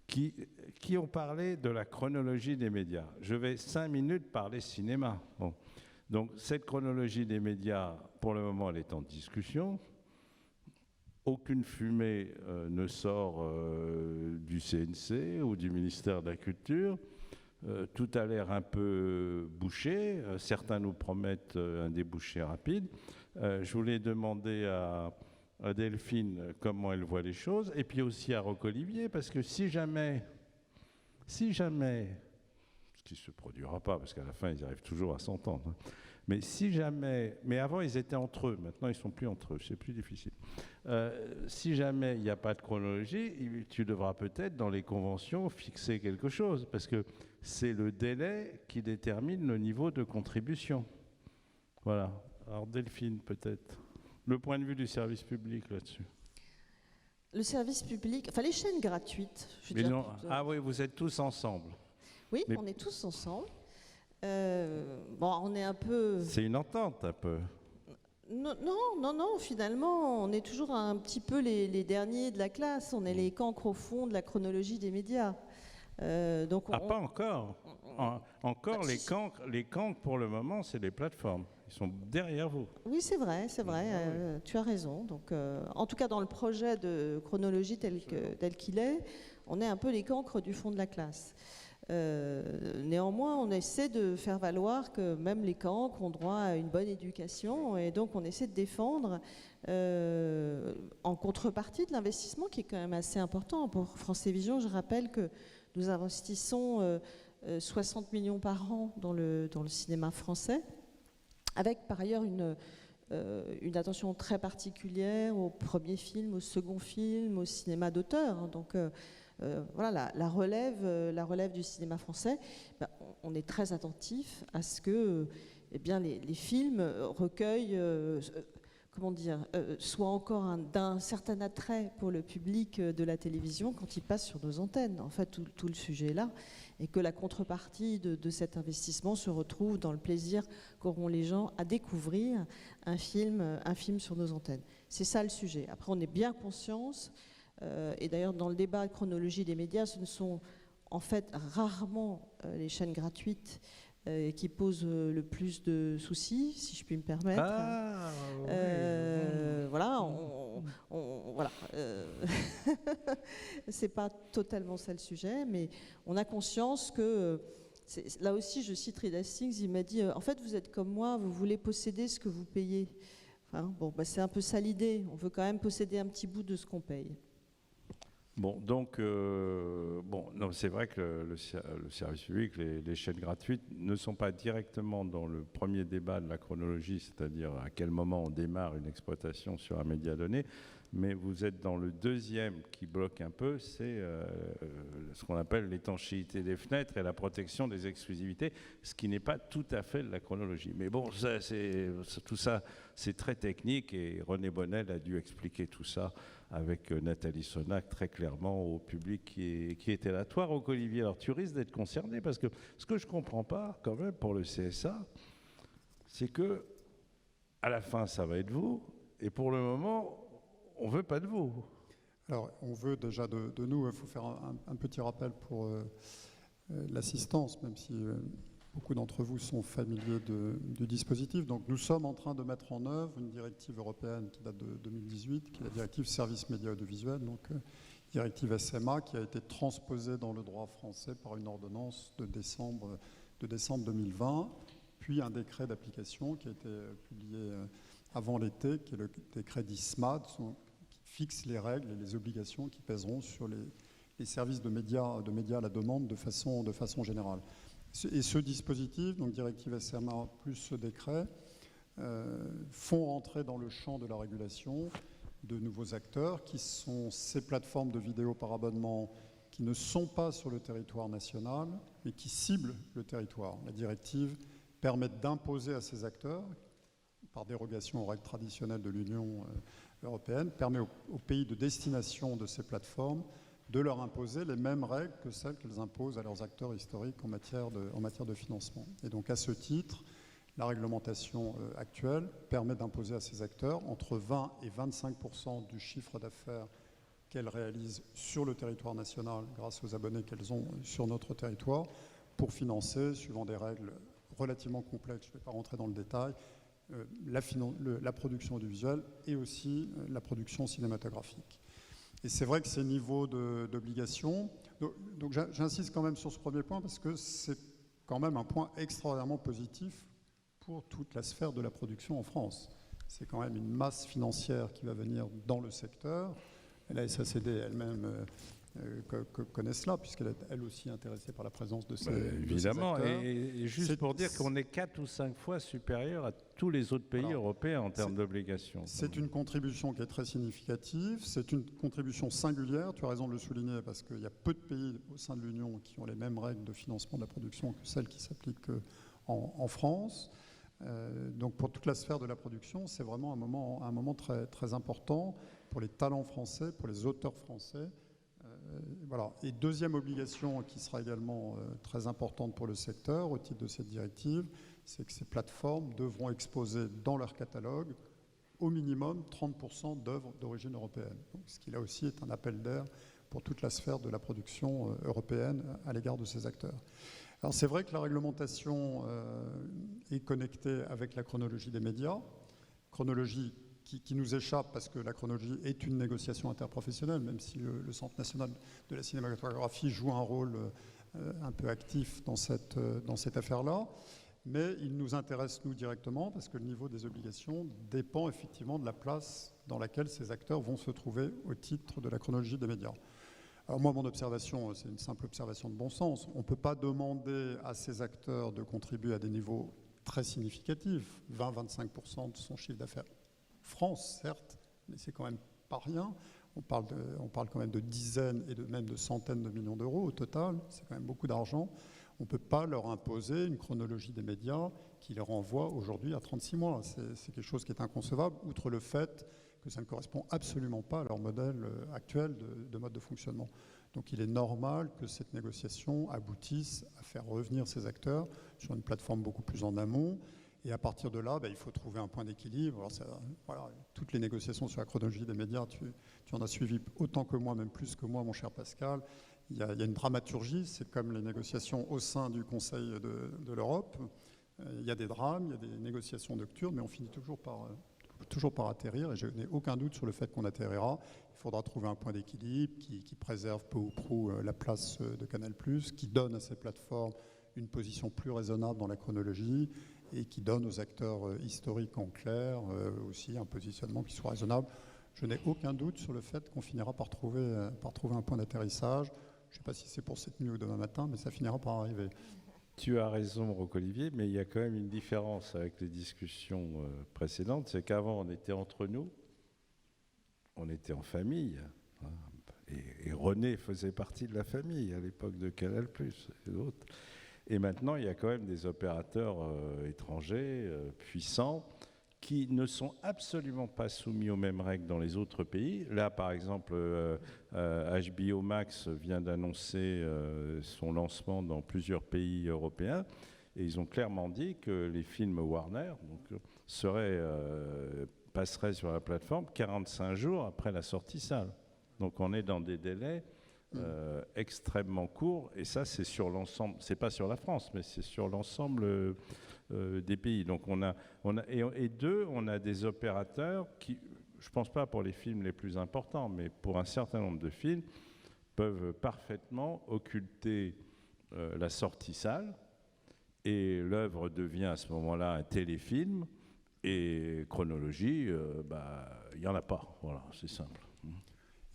qui ont parlé de la chronologie des médias. Je vais 5 minutes parler cinéma. Bon. Donc, cette chronologie des médias, pour le moment, elle est en discussion. Aucune fumée ne sort du CNC ou du ministère de la Culture. Tout a l'air un peu bouché. Certains nous promettent un débouché rapide. Je voulais demander à Delphine comment elle voit les choses, et puis aussi à Roch-Olivier, parce que si jamais, ce qui ne se produira pas, parce qu'à la fin, ils arrivent toujours à s'entendre, mais si jamais, mais avant, ils étaient entre eux, maintenant, ils ne sont plus entre eux, c'est plus difficile. Si jamais il n'y a pas de chronologie, tu devras peut-être, dans les conventions, fixer quelque chose, parce que c'est le délai qui détermine le niveau de contribution. Voilà. Alors, Delphine, peut-être. Le point de vue du service public là-dessus. Le service public, enfin les chaînes gratuites. Ah oui, vous êtes tous ensemble. Oui, on est tous ensemble. On est un peu... C'est une entente, un peu. Non, finalement, on est toujours un petit peu les derniers de la classe. On est les cancres au fond de la chronologie des médias. Pas encore. Encore, les cancres, pour le moment, c'est les plateformes. Ils sont derrière vous. Oui, c'est vrai. Tu as raison. Donc, en tout cas, dans le projet de chronologie tel qu'il est, on est un peu les cancres du fond de la classe. Néanmoins, on essaie de faire valoir que même les cancres ont droit à une bonne éducation, et donc on essaie de défendre en contrepartie de l'investissement qui est quand même assez important. Pour France Télévisions, je rappelle que nous investissons 60 millions par an dans le cinéma français, avec par ailleurs une attention très particulière au premier film, au second film, au cinéma d'auteur. Donc voilà, la relève du cinéma français, on est très attentif à ce que les films recueillent, soient encore d'un certain attrait pour le public de la télévision quand ils passent sur nos antennes. En fait, tout le sujet est là, et que la contrepartie de cet investissement se retrouve dans le plaisir qu'auront les gens à découvrir un film sur nos antennes. C'est ça le sujet. Après, on est bien conscience. Et d'ailleurs, dans le débat de chronologie des médias, ce ne sont en fait rarement les chaînes gratuites qui posent le plus de soucis, si je puis me permettre. Ah, Voilà, voilà. C'est pas totalement ça le sujet, mais on a conscience que là aussi, je cite Reed Hastings, il m'a dit en fait, vous êtes comme moi, vous voulez posséder ce que vous payez. Enfin, bon, c'est un peu ça l'idée. On veut quand même posséder un petit bout de ce qu'on paye. Bon, donc, non, c'est vrai que le service public, les chaînes gratuites ne sont pas directement dans le premier débat de la chronologie, c'est-à-dire à quel moment on démarre une exploitation sur un média donné, mais vous êtes dans le deuxième qui bloque un peu, c'est ce qu'on appelle l'étanchéité des fenêtres et la protection des exclusivités, ce qui n'est pas tout à fait de la chronologie. Mais bon, tout ça, c'est très technique et René Bonnel a dû expliquer tout ça avec Nathalie Sonac très clairement au public qui était là. Toi, Roch-Olivier, alors tu risques d'être concerné parce que ce que je ne comprends pas quand même pour le CSA, c'est que à la fin, ça va être vous, et pour le moment, on ne veut pas de vous. Alors, on veut déjà de nous, il faut faire un petit rappel pour l'assistance, même si beaucoup d'entre vous sont familiers du dispositif. Donc, nous sommes en train de mettre en œuvre une directive européenne qui date de 2018, qui est la directive Services médias audiovisuels, donc directive SMA, qui a été transposée dans le droit français par une ordonnance de décembre 2020, puis un décret d'application qui a été publié avant l'été, qui est le décret DISMAD, qui fixe les règles et les obligations qui pèseront sur les services de médias à la demande de façon générale. Et ce dispositif, donc directive SMA plus ce décret, font entrer dans le champ de la régulation de nouveaux acteurs qui sont ces plateformes de vidéo par abonnement qui ne sont pas sur le territoire national, mais qui ciblent le territoire. La directive permet d'imposer à ces acteurs, par dérogation aux règles traditionnelles de l'Union européenne, permet aux pays de destination de ces plateformes de leur imposer les mêmes règles que celles qu'elles imposent à leurs acteurs historiques en matière de financement. Et donc à ce titre, la réglementation actuelle permet d'imposer à ces acteurs entre 20 et 25% du chiffre d'affaires qu'elles réalisent sur le territoire national grâce aux abonnés qu'elles ont sur notre territoire pour financer, suivant des règles relativement complexes, je ne vais pas rentrer dans le détail, la production audiovisuelle et aussi la production cinématographique. Et c'est vrai que ces niveaux d'obligation, donc j'insiste quand même sur ce premier point parce que c'est quand même un point extraordinairement positif pour toute la sphère de la production en France. C'est quand même une masse financière qui va venir dans le secteur. Et la SACD elle-même connaît cela, puisqu'elle est elle aussi intéressée par la présence de ces évidemment, acteurs. et juste pour dire qu'on est 4 ou 5 fois supérieur à tous les autres pays européens en termes d'obligations. C'est une contribution qui est très significative, c'est une contribution singulière, tu as raison de le souligner, parce qu'il y a peu de pays au sein de l'Union qui ont les mêmes règles de financement de la production que celles qui s'appliquent en France. Donc pour toute la sphère de la production, c'est vraiment un moment très, très important pour les talents français, pour les auteurs français. Voilà. Et deuxième obligation qui sera également très importante pour le secteur au titre de cette directive, c'est que ces plateformes devront exposer dans leur catalogue au minimum 30% d'œuvres d'origine européenne. Donc, ce qui là aussi est un appel d'air pour toute la sphère de la production européenne à l'égard de ces acteurs. Alors c'est vrai que la réglementation est connectée avec la chronologie des médias, chronologie qui nous échappe parce que la chronologie est une négociation interprofessionnelle, même si le Centre national de la cinématographie joue un rôle un peu actif dans cette affaire-là. Mais il nous intéresse, nous, directement, parce que le niveau des obligations dépend effectivement de la place dans laquelle ces acteurs vont se trouver au titre de la chronologie des médias. Alors moi, mon observation, c'est une simple observation de bon sens. On ne peut pas demander à ces acteurs de contribuer à des niveaux très significatifs, 20-25% de son chiffre d'affaires. France, certes, mais c'est quand même pas rien. On parle quand même de dizaines et même de centaines de millions d'euros au total. C'est quand même beaucoup d'argent. On ne peut pas leur imposer une chronologie des médias qui les renvoie aujourd'hui à 36 mois. C'est quelque chose qui est inconcevable, outre le fait que ça ne correspond absolument pas à leur modèle actuel de mode de fonctionnement. Donc il est normal que cette négociation aboutisse à faire revenir ces acteurs sur une plateforme beaucoup plus en amont. Et à partir de là, il faut trouver un point d'équilibre. Alors voilà, toutes les négociations sur la chronologie des médias, tu en as suivi autant que moi, même plus que moi, mon cher Pascal. il y a une dramaturgie, c'est comme les négociations au sein du Conseil de l'Europe. Il y a des drames, il y a des négociations nocturnes, mais on finit toujours par atterrir, et je n'ai aucun doute sur le fait qu'on atterrira. Il faudra trouver un point d'équilibre qui préserve peu ou prou la place de Canal+, qui donne à ces plateformes une position plus raisonnable dans la chronologie, et qui donne aux acteurs historiques en clair aussi un positionnement qui soit raisonnable. Je n'ai aucun doute sur le fait qu'on finira par trouver un point d'atterrissage. Je ne sais pas si c'est pour cette nuit ou demain matin, mais ça finira par arriver. Tu as raison, Roch-Olivier, mais il y a quand même une différence avec les discussions précédentes, c'est qu'avant, on était entre nous, on était en famille, hein, et René faisait partie de la famille à l'époque de Canal+, et d'autres. Et maintenant, il y a quand même des opérateurs étrangers, puissants, qui ne sont absolument pas soumis aux mêmes règles dans les autres pays. Là, par exemple, HBO Max vient d'annoncer son lancement dans plusieurs pays européens, et ils ont clairement dit que les films Warner passeraient sur la plateforme 45 jours après la sortie salle. Donc on est dans des délais extrêmement courts, et ça c'est sur l'ensemble, c'est pas sur la France, mais c'est sur l'ensemble des pays. Donc on a des opérateurs qui, je pense pas pour les films les plus importants, mais pour un certain nombre de films, peuvent parfaitement occulter la sortie salle, et l'œuvre devient à ce moment-là un téléfilm, et chronologie, il n'y en a pas. Voilà, c'est simple.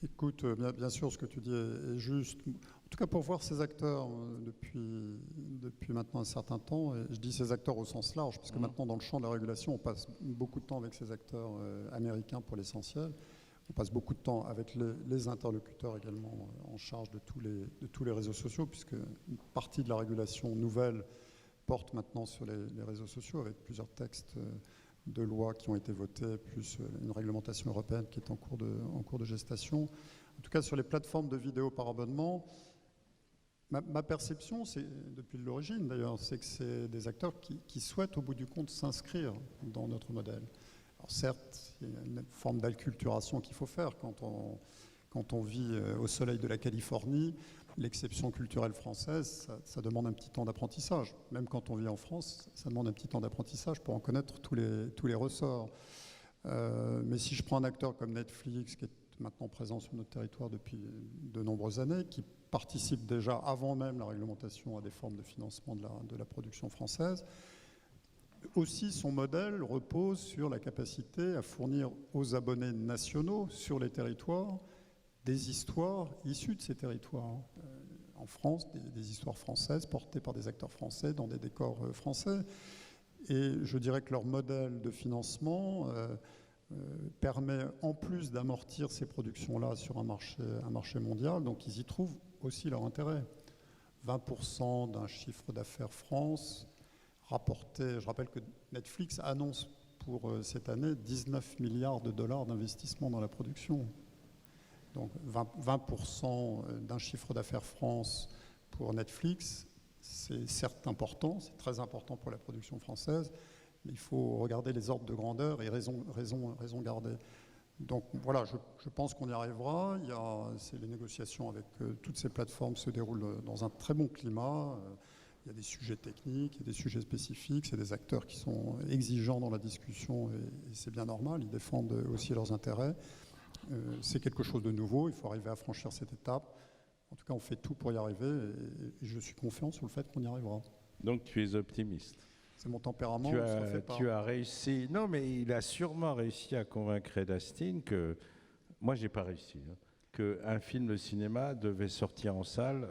Écoute, bien sûr, ce que tu dis est juste. En tout cas, pour voir ces acteurs depuis maintenant un certain temps, et je dis ces acteurs au sens large, parce que maintenant, dans le champ de la régulation, on passe beaucoup de temps avec ces acteurs américains pour l'essentiel. On passe beaucoup de temps avec les interlocuteurs également en charge de tous les réseaux sociaux, puisque une partie de la régulation nouvelle porte maintenant sur les réseaux sociaux, avec plusieurs textes de lois qui ont été votés, plus une réglementation européenne qui est en cours de gestation. En tout cas, sur les plateformes de vidéo par abonnement, ma perception, c'est, depuis l'origine d'ailleurs, c'est que c'est des acteurs qui souhaitent au bout du compte s'inscrire dans notre modèle. Alors certes, il y a une forme d'acculturation qu'il faut faire quand on vit au soleil de la Californie. L'exception culturelle française, ça demande un petit temps d'apprentissage. Même quand on vit en France, ça demande un petit temps d'apprentissage pour en connaître tous les ressorts. Mais si je prends un acteur comme Netflix, qui est maintenant présent sur notre territoire depuis de nombreuses années, qui participe déjà avant même la réglementation à des formes de financement de la production française, aussi son modèle repose sur la capacité à fournir aux abonnés nationaux sur les territoires des histoires issues de ces territoires. En France, des histoires françaises portées par des acteurs français dans des décors français. Et je dirais que leur modèle de financement permet, en plus d'amortir ces productions-là sur un marché mondial, donc ils y trouvent aussi leur intérêt. 20% d'un chiffre d'affaires France rapporté, je rappelle que Netflix annonce pour cette année 19 milliards de dollars d'investissement dans la production. Donc 20% d'un chiffre d'affaires France pour Netflix, c'est certes important, c'est très important pour la production française, mais il faut regarder les ordres de grandeur et raison garder. Donc voilà, je pense qu'on y arrivera. Les négociations avec toutes ces plateformes se déroulent dans un très bon climat. Il y a des sujets techniques, il y a des sujets spécifiques, c'est des acteurs qui sont exigeants dans la discussion et c'est bien normal, ils défendent aussi leurs intérêts. C'est quelque chose de nouveau, il faut arriver à franchir cette étape. En tout cas, on fait tout pour y arriver et je suis confiant sur le fait qu'on y arrivera. Donc tu es optimiste. C'est mon tempérament, tu as réussi. Non, mais il a sûrement réussi à convaincre Ed Astin que, moi j'ai pas réussi, qu'un film de cinéma devait sortir en salle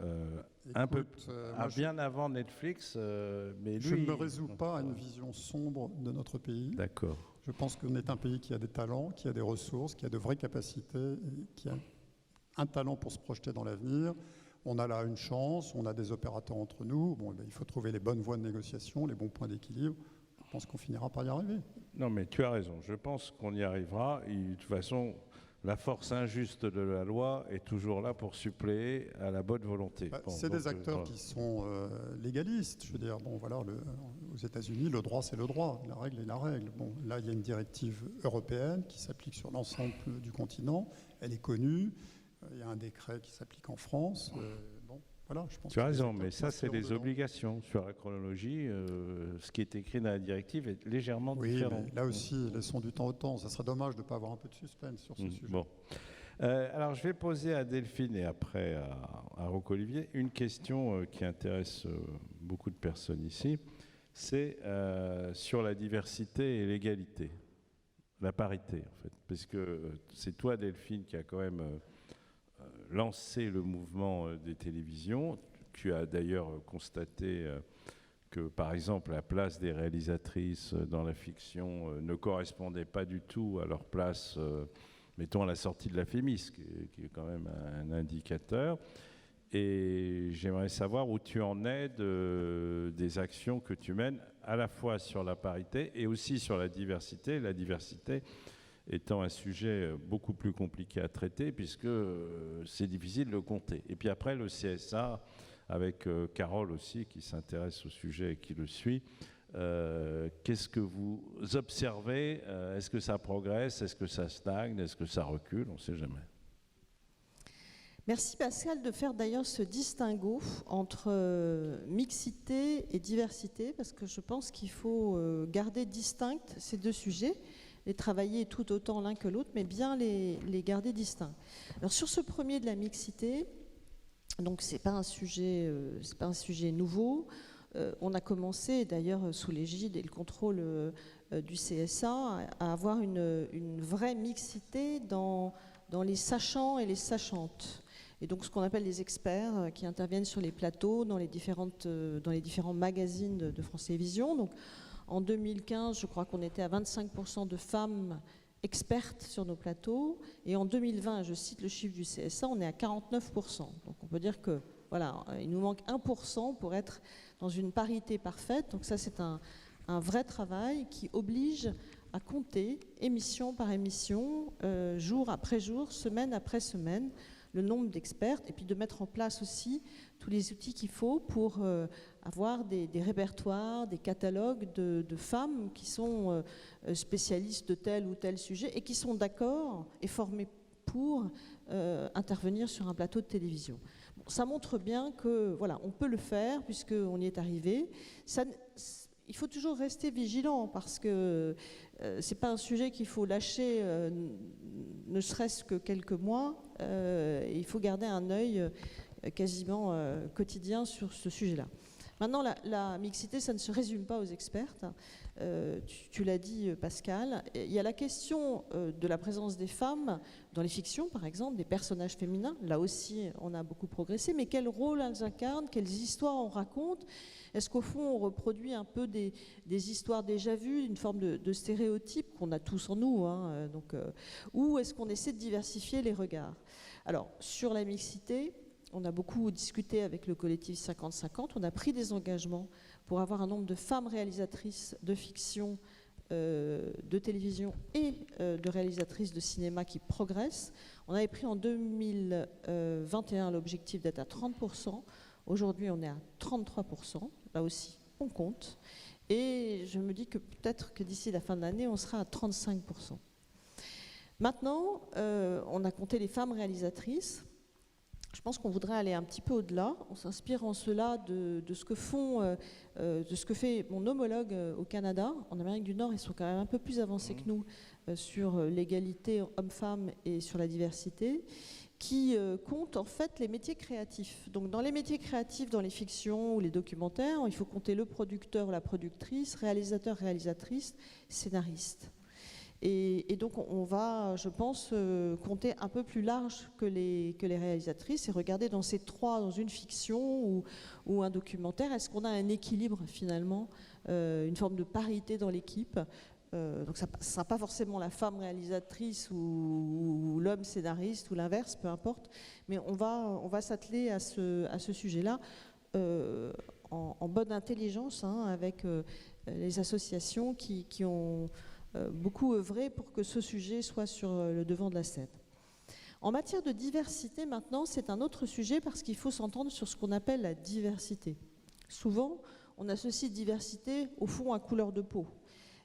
bien avant Netflix. Mais lui, je ne me résous pas à une vision sombre de notre pays. D'accord. Je pense qu'on est un pays qui a des talents, qui a des ressources, qui a de vraies capacités, qui a un talent pour se projeter dans l'avenir. On a là une chance, on a des opérateurs entre nous. Bon, il faut trouver les bonnes voies de négociation, les bons points d'équilibre. Je pense qu'on finira par y arriver. Non, mais tu as raison. Je pense qu'on y arrivera. Et de toute façon, la force injuste de la loi est toujours là pour suppléer à la bonne volonté. C'est des acteurs qui sont légalistes. Je veux dire, aux États-Unis, le droit, c'est le droit. La règle est la règle. Bon, là, il y a une directive européenne qui s'applique sur l'ensemble du continent. Elle est connue. il y a un décret qui s'applique en France. Bon, voilà, je pense Tu as que les raison, étapes mais ça, c'est s'inscrivent les dedans. obligations sur la chronologie. Ce qui est écrit dans la directive est légèrement Oui, différent. mais là aussi, laissons du temps au temps. Ça serait dommage de ne pas avoir un peu de suspense sur ce sujet. Bon. Alors, je vais poser à Delphine et après à Roch-Olivier une question qui intéresse beaucoup de personnes ici. C'est sur la diversité et l'égalité, la parité, en fait. Parce que c'est toi, Delphine, qui a quand même lancé le mouvement des télévisions. Tu as d'ailleurs constaté que, par exemple, la place des réalisatrices dans la fiction ne correspondait pas du tout à leur place, mettons, à la sortie de la Fémis, qui est quand même un indicateur. Et j'aimerais savoir où tu en es des actions que tu mènes, à la fois sur la parité et aussi sur la diversité étant un sujet beaucoup plus compliqué à traiter, puisque c'est difficile de le compter. Et puis après, le CSA, avec Carole aussi, qui s'intéresse au sujet et qui le suit, qu'est-ce que vous observez? Est-ce que ça progresse? Est-ce que ça stagne? Est-ce que ça recule? On ne sait jamais. Merci Pascal de faire d'ailleurs ce distinguo entre mixité et diversité, parce que je pense qu'il faut garder distincts ces deux sujets, les travailler tout autant l'un que l'autre, mais bien les garder distincts. Alors sur ce premier de la mixité, donc c'est pas un sujet nouveau. On a commencé d'ailleurs sous l'égide et le contrôle du CSA à avoir une vraie mixité dans les sachants et les sachantes. Et donc ce qu'on appelle les experts qui interviennent sur les plateaux dans les différents magazines de France Télévisions. Donc en 2015, je crois qu'on était à 25% de femmes expertes sur nos plateaux. Et en 2020, je cite le chiffre du CSA, on est à 49%. Donc on peut dire que voilà, il nous manque 1% pour être dans une parité parfaite. Donc ça, c'est un vrai travail qui oblige à compter émission par émission, jour après jour, semaine après semaine, le nombre d'experts, et puis de mettre en place aussi tous les outils qu'il faut pour avoir des répertoires, des catalogues de femmes qui sont spécialistes de tel ou tel sujet et qui sont d'accord et formées pour intervenir sur un plateau de télévision. Bon, ça montre bien que voilà, on peut le faire puisqu'on y est arrivé. Il faut toujours rester vigilant parce que c'est pas un sujet qu'il faut lâcher ne serait-ce que quelques mois. Il faut garder un œil quasiment quotidien sur ce sujet-là. Maintenant, la mixité, ça ne se résume pas aux expertes. Tu l'as dit, Pascal. Il y a la question de la présence des femmes dans les fictions, par exemple, des personnages féminins. Là aussi, on a beaucoup progressé. Mais quel rôle elles incarnent? Quelles histoires on raconte? Est-ce qu'au fond, on reproduit un peu des histoires déjà vues, une forme de stéréotype qu'on a tous en nous, hein, ou est-ce qu'on essaie de diversifier les regards? Alors, sur la mixité, on a beaucoup discuté avec le collectif 50-50. On a pris des engagements pour avoir un nombre de femmes réalisatrices de fiction, de télévision et de réalisatrices de cinéma qui progressent. On avait pris en 2021 l'objectif d'être à 30%. Aujourd'hui, on est à 33%. Là aussi, on compte. Et je me dis que peut-être que d'ici la fin de l'année, on sera à 35%. Maintenant, on a compté les femmes réalisatrices. Je pense qu'on voudrait aller un petit peu au-delà. On s'inspire en cela de ce que fait mon homologue au Canada. En Amérique du Nord, ils sont quand même un peu plus avancés que nous sur l'égalité homme-femme et sur la diversité, qui compte en fait les métiers créatifs. Donc dans les métiers créatifs, dans les fictions ou les documentaires, il faut compter le producteur, la productrice, réalisateur, réalisatrice, scénariste. Et donc on va, je pense, compter un peu plus large que les réalisatrices et regarder dans ces trois, dans une fiction ou un documentaire, est-ce qu'on a un équilibre finalement, une forme de parité dans l'équipe. Donc ça ne sera pas forcément la femme réalisatrice ou l'homme scénariste ou l'inverse, peu importe, mais on va s'atteler à ce sujet-là en bonne intelligence, hein, avec les associations qui ont beaucoup œuvré pour que ce sujet soit sur le devant de la scène. En matière de diversité, maintenant, c'est un autre sujet parce qu'il faut s'entendre sur ce qu'on appelle la diversité. Souvent, on associe diversité, au fond, à couleur de peau.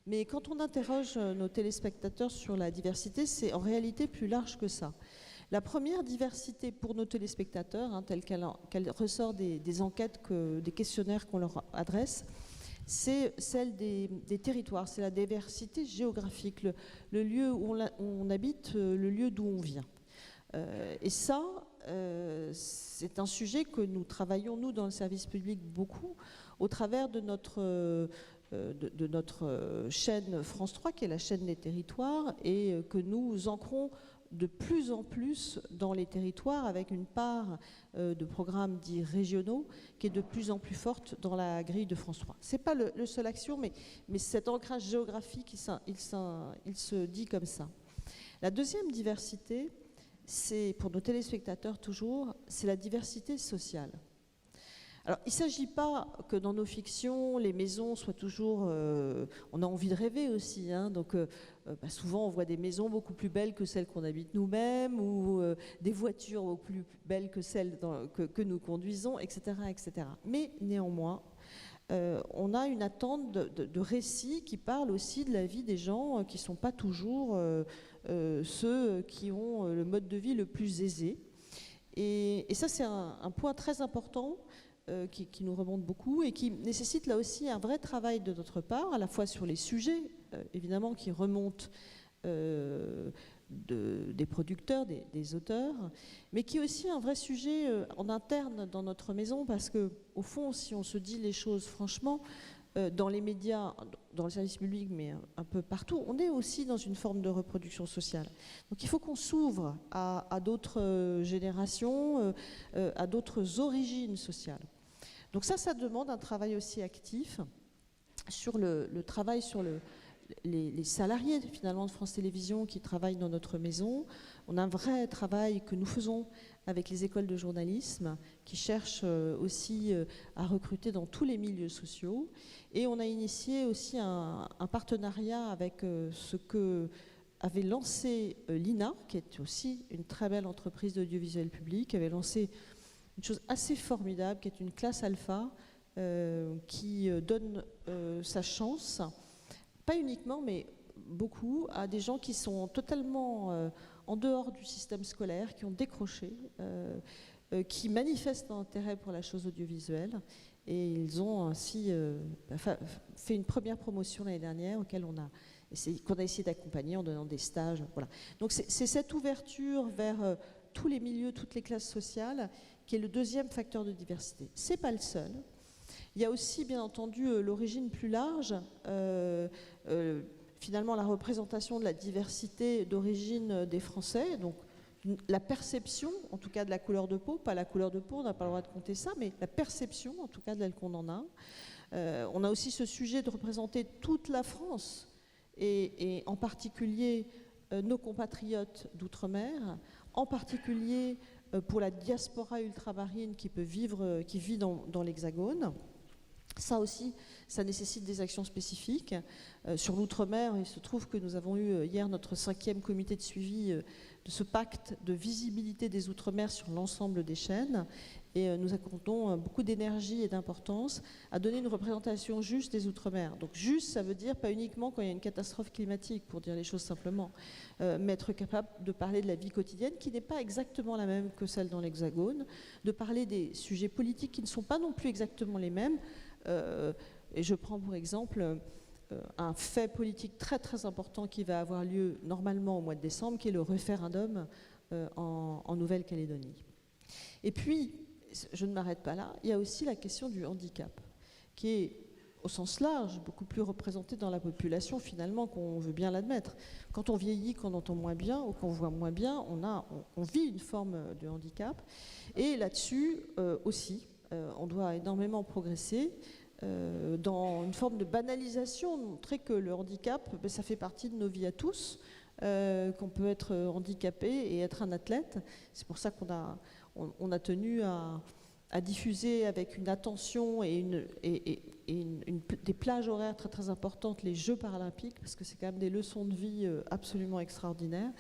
Mais quand on interroge nos téléspectateurs sur la diversité, c'est en réalité plus large que ça. La première diversité pour nos téléspectateurs, hein, telle qu'elle ressort des enquêtes, des questionnaires qu'on leur adresse, c'est celle des territoires, c'est la diversité géographique, le lieu où on habite, le lieu d'où on vient. Et ça, c'est un sujet que nous travaillons, nous, dans le service public, beaucoup, au travers de notre chaîne France 3, qui est la chaîne des territoires, et que nous ancrons de plus en plus dans les territoires, avec une part de programmes dits régionaux qui est de plus en plus forte dans la grille de France 3. Ce n'est pas le seul action, mais cet ancrage géographique, il se dit comme ça. La deuxième diversité, c'est, pour nos téléspectateurs toujours, c'est la diversité sociale. Alors, il ne s'agit pas que dans nos fictions, les maisons soient toujours... on a envie de rêver aussi, hein, donc souvent on voit des maisons beaucoup plus belles que celles qu'on habite nous-mêmes, ou des voitures beaucoup plus belles que celles que nous conduisons, etc., etc. Mais néanmoins, on a une attente de récits qui parlent aussi de la vie des gens qui ne sont pas toujours ceux qui ont le mode de vie le plus aisé. Et ça, c'est un point très important qui nous remonte beaucoup et qui nécessite là aussi un vrai travail de notre part, à la fois sur les sujets, évidemment, qui remontent des producteurs, des auteurs, mais qui est aussi un vrai sujet en interne dans notre maison, parce que, au fond, si on se dit les choses franchement, dans les médias, dans le service public, mais un peu partout, on est aussi dans une forme de reproduction sociale. Donc il faut qu'on s'ouvre à d'autres générations, à d'autres origines sociales. Donc ça demande un travail aussi actif sur le travail sur les salariés finalement de France Télévisions qui travaillent dans notre maison. On a un vrai travail que nous faisons avec les écoles de journalisme qui cherchent aussi à recruter dans tous les milieux sociaux. Et on a initié aussi un partenariat avec ce que avait lancé l'INA, qui est aussi une très belle entreprise d'audiovisuel public, avait lancé une chose assez formidable, qui est une classe alpha qui donne sa chance, pas uniquement, mais beaucoup, à des gens qui sont totalement en dehors du système scolaire, qui ont décroché, qui manifestent un intérêt pour la chose audiovisuelle. Et ils ont ainsi fait une première promotion l'année dernière, qu'on a essayé d'accompagner en donnant des stages. Voilà. Donc c'est cette ouverture vers tous les milieux, toutes les classes sociales, qui est le deuxième facteur de diversité. Ce n'est pas le seul. Il y a aussi, bien entendu, l'origine plus large, finalement la représentation de la diversité d'origine des Français, donc la perception, en tout cas de la couleur de peau, pas la couleur de peau, on n'a pas le droit de compter ça, mais la perception, en tout cas, de elle qu'on en a. On a aussi ce sujet de représenter toute la France, et en particulier nos compatriotes d'outre-mer, en particulier pour la diaspora ultramarine qui vit dans l'Hexagone. Ça aussi, ça nécessite des actions spécifiques. Sur l'outre-mer, il se trouve que nous avons eu hier notre 5e comité de suivi de ce pacte de visibilité des outre-mer sur l'ensemble des chaînes. Et nous accordons beaucoup d'énergie et d'importance à donner une représentation juste des outre-mer. Donc juste, ça veut dire pas uniquement quand il y a une catastrophe climatique, pour dire les choses simplement, mais être capable de parler de la vie quotidienne qui n'est pas exactement la même que celle dans l'Hexagone, de parler des sujets politiques qui ne sont pas non plus exactement les mêmes. Et je prends pour exemple un fait politique très très important qui va avoir lieu normalement au mois de décembre, qui est le référendum en Nouvelle-Calédonie. Et puis, je ne m'arrête pas là, il y a aussi la question du handicap, qui est au sens large beaucoup plus représentée dans la population finalement qu'on veut bien l'admettre. Quand on vieillit, qu'on entend moins bien ou qu'on voit moins bien, on vit une forme de handicap. Et là-dessus aussi, on doit énormément progresser dans une forme de banalisation, montrer que le handicap, ça fait partie de nos vies à tous, qu'on peut être handicapé et être un athlète. C'est pour ça qu'on a tenu à diffuser avec une attention et des plages horaires très très importantes les Jeux paralympiques, parce que c'est quand même des leçons de vie absolument extraordinaires.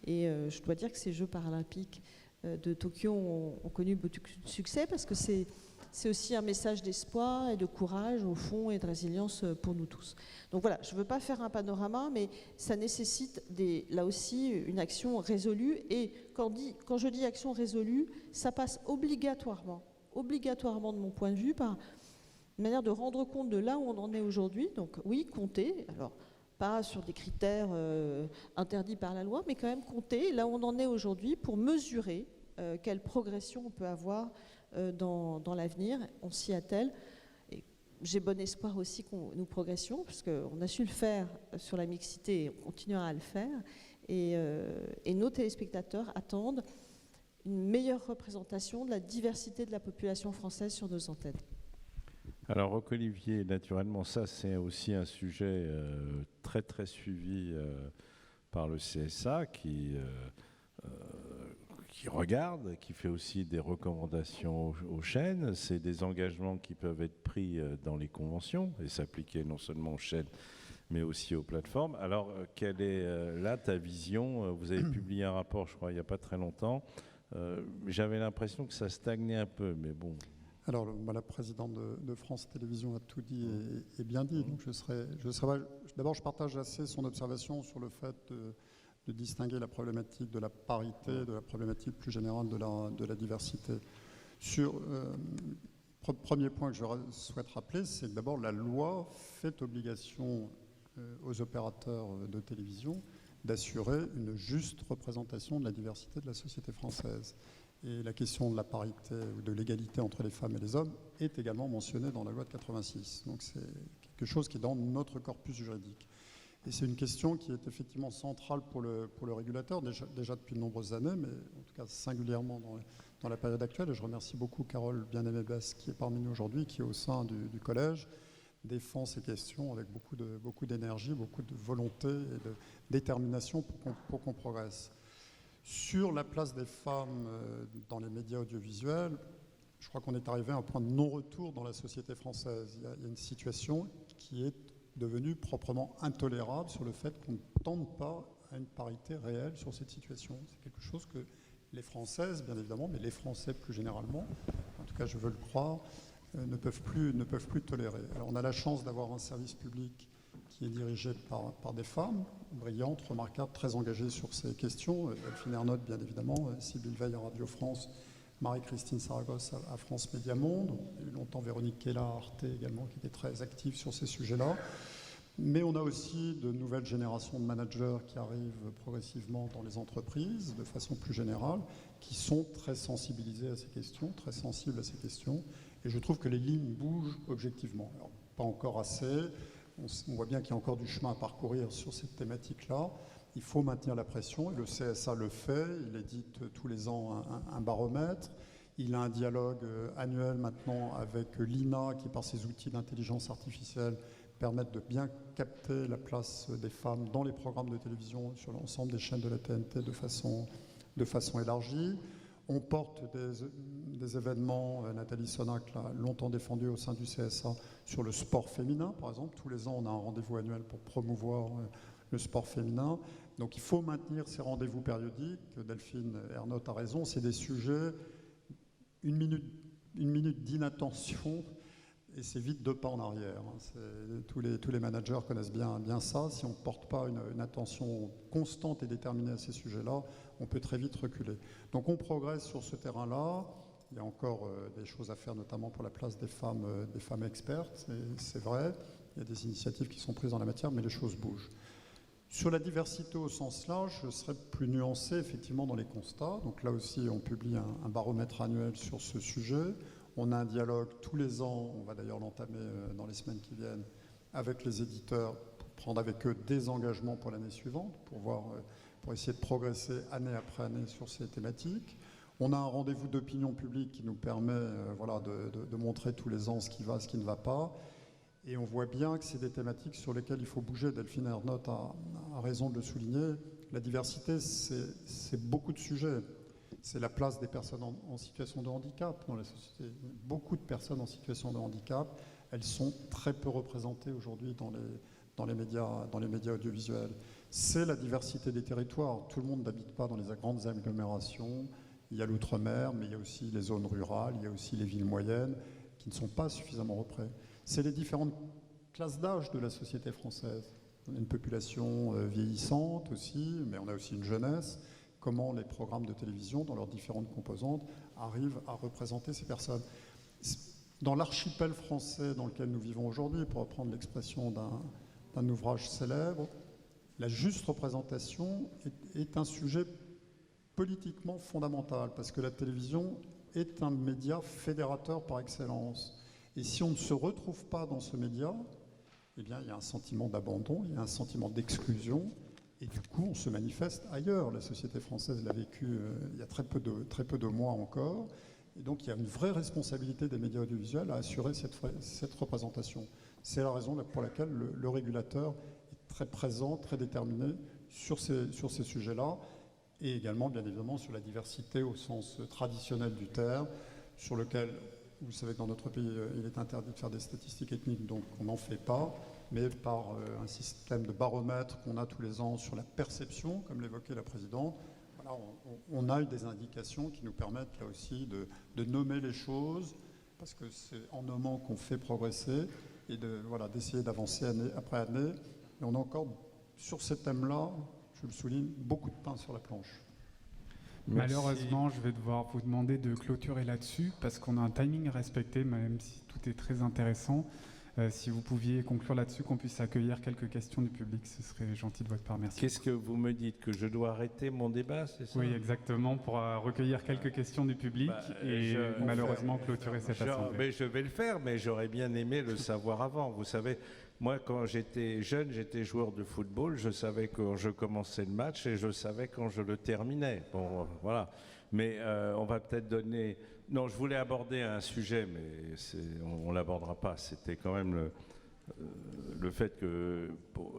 Et je dois dire que ces Jeux paralympiques de Tokyo ont connu beaucoup de succès, parce que c'est c'est aussi un message d'espoir et de courage, au fond, et de résilience pour nous tous. Donc voilà, je ne veux pas faire un panorama, mais ça nécessite là aussi une action résolue. Et quand je dis action résolue, ça passe obligatoirement de mon point de vue, par une manière de rendre compte de là où on en est aujourd'hui. Donc oui, compter, alors pas sur des critères interdits par la loi, mais quand même compter là où on en est aujourd'hui pour mesurer quelle progression on peut avoir dans l'avenir. On s'y attelle. Et j'ai bon espoir aussi que nous progressions, parce qu'on a su le faire sur la mixité et on continuera à le faire. Et nos téléspectateurs attendent une meilleure représentation de la diversité de la population française sur nos antennes. Alors, Olivier, naturellement, ça c'est aussi un sujet très très suivi par le CSA qui regarde, qui fait aussi des recommandations aux chaînes. C'est des engagements qui peuvent être pris dans les conventions et s'appliquer non seulement aux chaînes mais aussi aux plateformes. Alors, quelle est là ta vision? Vous avez publié un rapport, je crois, il n'y a pas très longtemps. J'avais l'impression que ça stagnait un peu, mais bon. Alors, la présidente de France Télévisions a tout dit et bien dit. Donc, d'abord, je partage assez son observation sur le fait de distinguer la problématique de la parité de la problématique plus générale de la diversité. Premier point que je souhaite rappeler, c'est que d'abord, la loi fait obligation aux opérateurs de télévision d'assurer une juste représentation de la diversité de la société française. Et la question de la parité ou de l'égalité entre les femmes et les hommes est également mentionnée dans la loi de 86. Donc c'est quelque chose qui est dans notre corpus juridique. Et c'est une question qui est effectivement centrale pour le régulateur, déjà depuis de nombreuses années, mais en tout cas singulièrement dans la période actuelle. Et je remercie beaucoup Carole Bien-Aimé-Besse qui est parmi nous aujourd'hui, qui est au sein du collège, défend ces questions avec beaucoup d'énergie, beaucoup de volonté et de détermination pour qu'on progresse. Sur la place des femmes dans les médias audiovisuels, je crois qu'on est arrivé à un point de non-retour dans la société française. Il y a une situation qui est devenue proprement intolérable sur le fait qu'on ne tende pas à une parité réelle sur cette situation. C'est quelque chose que les Françaises, bien évidemment, mais les Français plus généralement, en tout cas je veux le croire, ne peuvent plus tolérer. Alors on a la chance d'avoir un service public qui est dirigé par des femmes brillantes, remarquables, très engagées sur ces questions. Delphine Ernotte, bien évidemment, Sybille Veil à Radio France, Marie-Christine Saragosse à France Média Monde. Il y a eu longtemps Véronique Kella à Arte également, qui était très active sur ces sujets-là. Mais on a aussi de nouvelles générations de managers qui arrivent progressivement dans les entreprises, de façon plus générale, qui sont très sensibilisés à ces questions, très sensibles à ces questions. Et je trouve que les lignes bougent objectivement. Alors, pas encore assez. On voit bien qu'il y a encore du chemin à parcourir sur cette thématique-là. Il faut maintenir la pression, et le CSA le fait. Il édite tous les ans un baromètre. Il a un dialogue annuel maintenant avec l'INA, qui par ses outils d'intelligence artificielle permettent de bien capter la place des femmes dans les programmes de télévision sur l'ensemble des chaînes de la TNT de façon élargie. On porte des événements, Nathalie Sonac l'a longtemps défendu au sein du CSA, sur le sport féminin, par exemple. Tous les ans, on a un rendez-vous annuel pour promouvoir le sport féminin. Donc il faut maintenir ces rendez-vous périodiques. Delphine Ernotte a raison, c'est des sujets, une minute d'inattention, et c'est vite 2 pas en arrière. Tous les managers connaissent bien ça. Si on ne porte pas une attention constante et déterminée à ces sujets-là, on peut très vite reculer. Donc on progresse sur ce terrain-là. Il y a encore des choses à faire, notamment pour la place des femmes expertes, c'est vrai. Il y a des initiatives qui sont prises dans la matière, mais les choses bougent. Sur la diversité au sens large, je serais plus nuancé effectivement dans les constats. Donc là aussi, on publie un baromètre annuel sur ce sujet. On a un dialogue tous les ans, on va d'ailleurs l'entamer dans les semaines qui viennent, avec les éditeurs pour prendre avec eux des engagements pour l'année suivante, pour essayer de progresser année après année sur ces thématiques. On a un rendez-vous d'opinion publique qui nous permet de montrer tous les ans ce qui va, ce qui ne va pas. Et on voit bien que c'est des thématiques sur lesquelles il faut bouger. Delphine Ernotte a raison de le souligner. La diversité, c'est beaucoup de sujets. C'est la place des personnes en situation de handicap dans la société. Beaucoup de personnes en situation de handicap, elles sont très peu représentées aujourd'hui dans les médias audiovisuels. C'est la diversité des territoires. Tout le monde n'habite pas dans les grandes agglomérations. Il y a l'outre-mer, mais il y a aussi les zones rurales, il y a aussi les villes moyennes. qui ne sont pas suffisamment repris. C'est les différentes classes d'âge de la société française. On a une population vieillissante aussi, mais on a aussi une jeunesse. Comment les programmes de télévision, dans leurs différentes composantes, arrivent à représenter ces personnes. Dans l'archipel français dans lequel nous vivons aujourd'hui, pour reprendre l'expression d'un ouvrage célèbre, la juste représentation est un sujet politiquement fondamental, parce que la télévision est un média fédérateur par excellence. Et si on ne se retrouve pas dans ce média, eh bien, il y a un sentiment d'abandon, il y a un sentiment d'exclusion, et du coup, on se manifeste ailleurs. La société française l'a vécu il y a très peu de mois encore. Et donc, il y a une vraie responsabilité des médias audiovisuels à assurer cette représentation. C'est la raison pour laquelle le régulateur est très présent, très déterminé sur ces sujets-là, et également, bien évidemment, sur la diversité au sens traditionnel du terme, sur lequel, vous savez que dans notre pays, il est interdit de faire des statistiques ethniques, donc on n'en fait pas, mais par un système de baromètre qu'on a tous les ans sur la perception, comme l'évoquait la présidente, voilà, on a eu des indications qui nous permettent là aussi de nommer les choses, parce que c'est en nommant qu'on fait progresser, et d'essayer d'avancer année après année. Et on a encore, sur ces thèmes-là, je le souligne, beaucoup de pain sur la planche. Merci. Malheureusement, je vais devoir vous demander de clôturer là-dessus, parce qu'on a un timing à respecter, même si tout est très intéressant. Si vous pouviez conclure là-dessus, qu'on puisse accueillir quelques questions du public, ce serait gentil de votre part. Merci. Qu'est-ce que vous me dites? Que je dois arrêter mon débat, c'est ça? Oui, exactement, pour recueillir quelques questions du public et malheureusement clôturer cette assemblée. Mais je vais le faire, mais j'aurais bien aimé le savoir avant. Vous savez, moi, quand j'étais jeune, j'étais joueur de football. Je savais quand je commençais le match et je savais quand je le terminais. Bon, voilà. Mais on va peut-être donner... Non, je voulais aborder un sujet, mais on ne l'abordera pas. C'était quand même le fait que...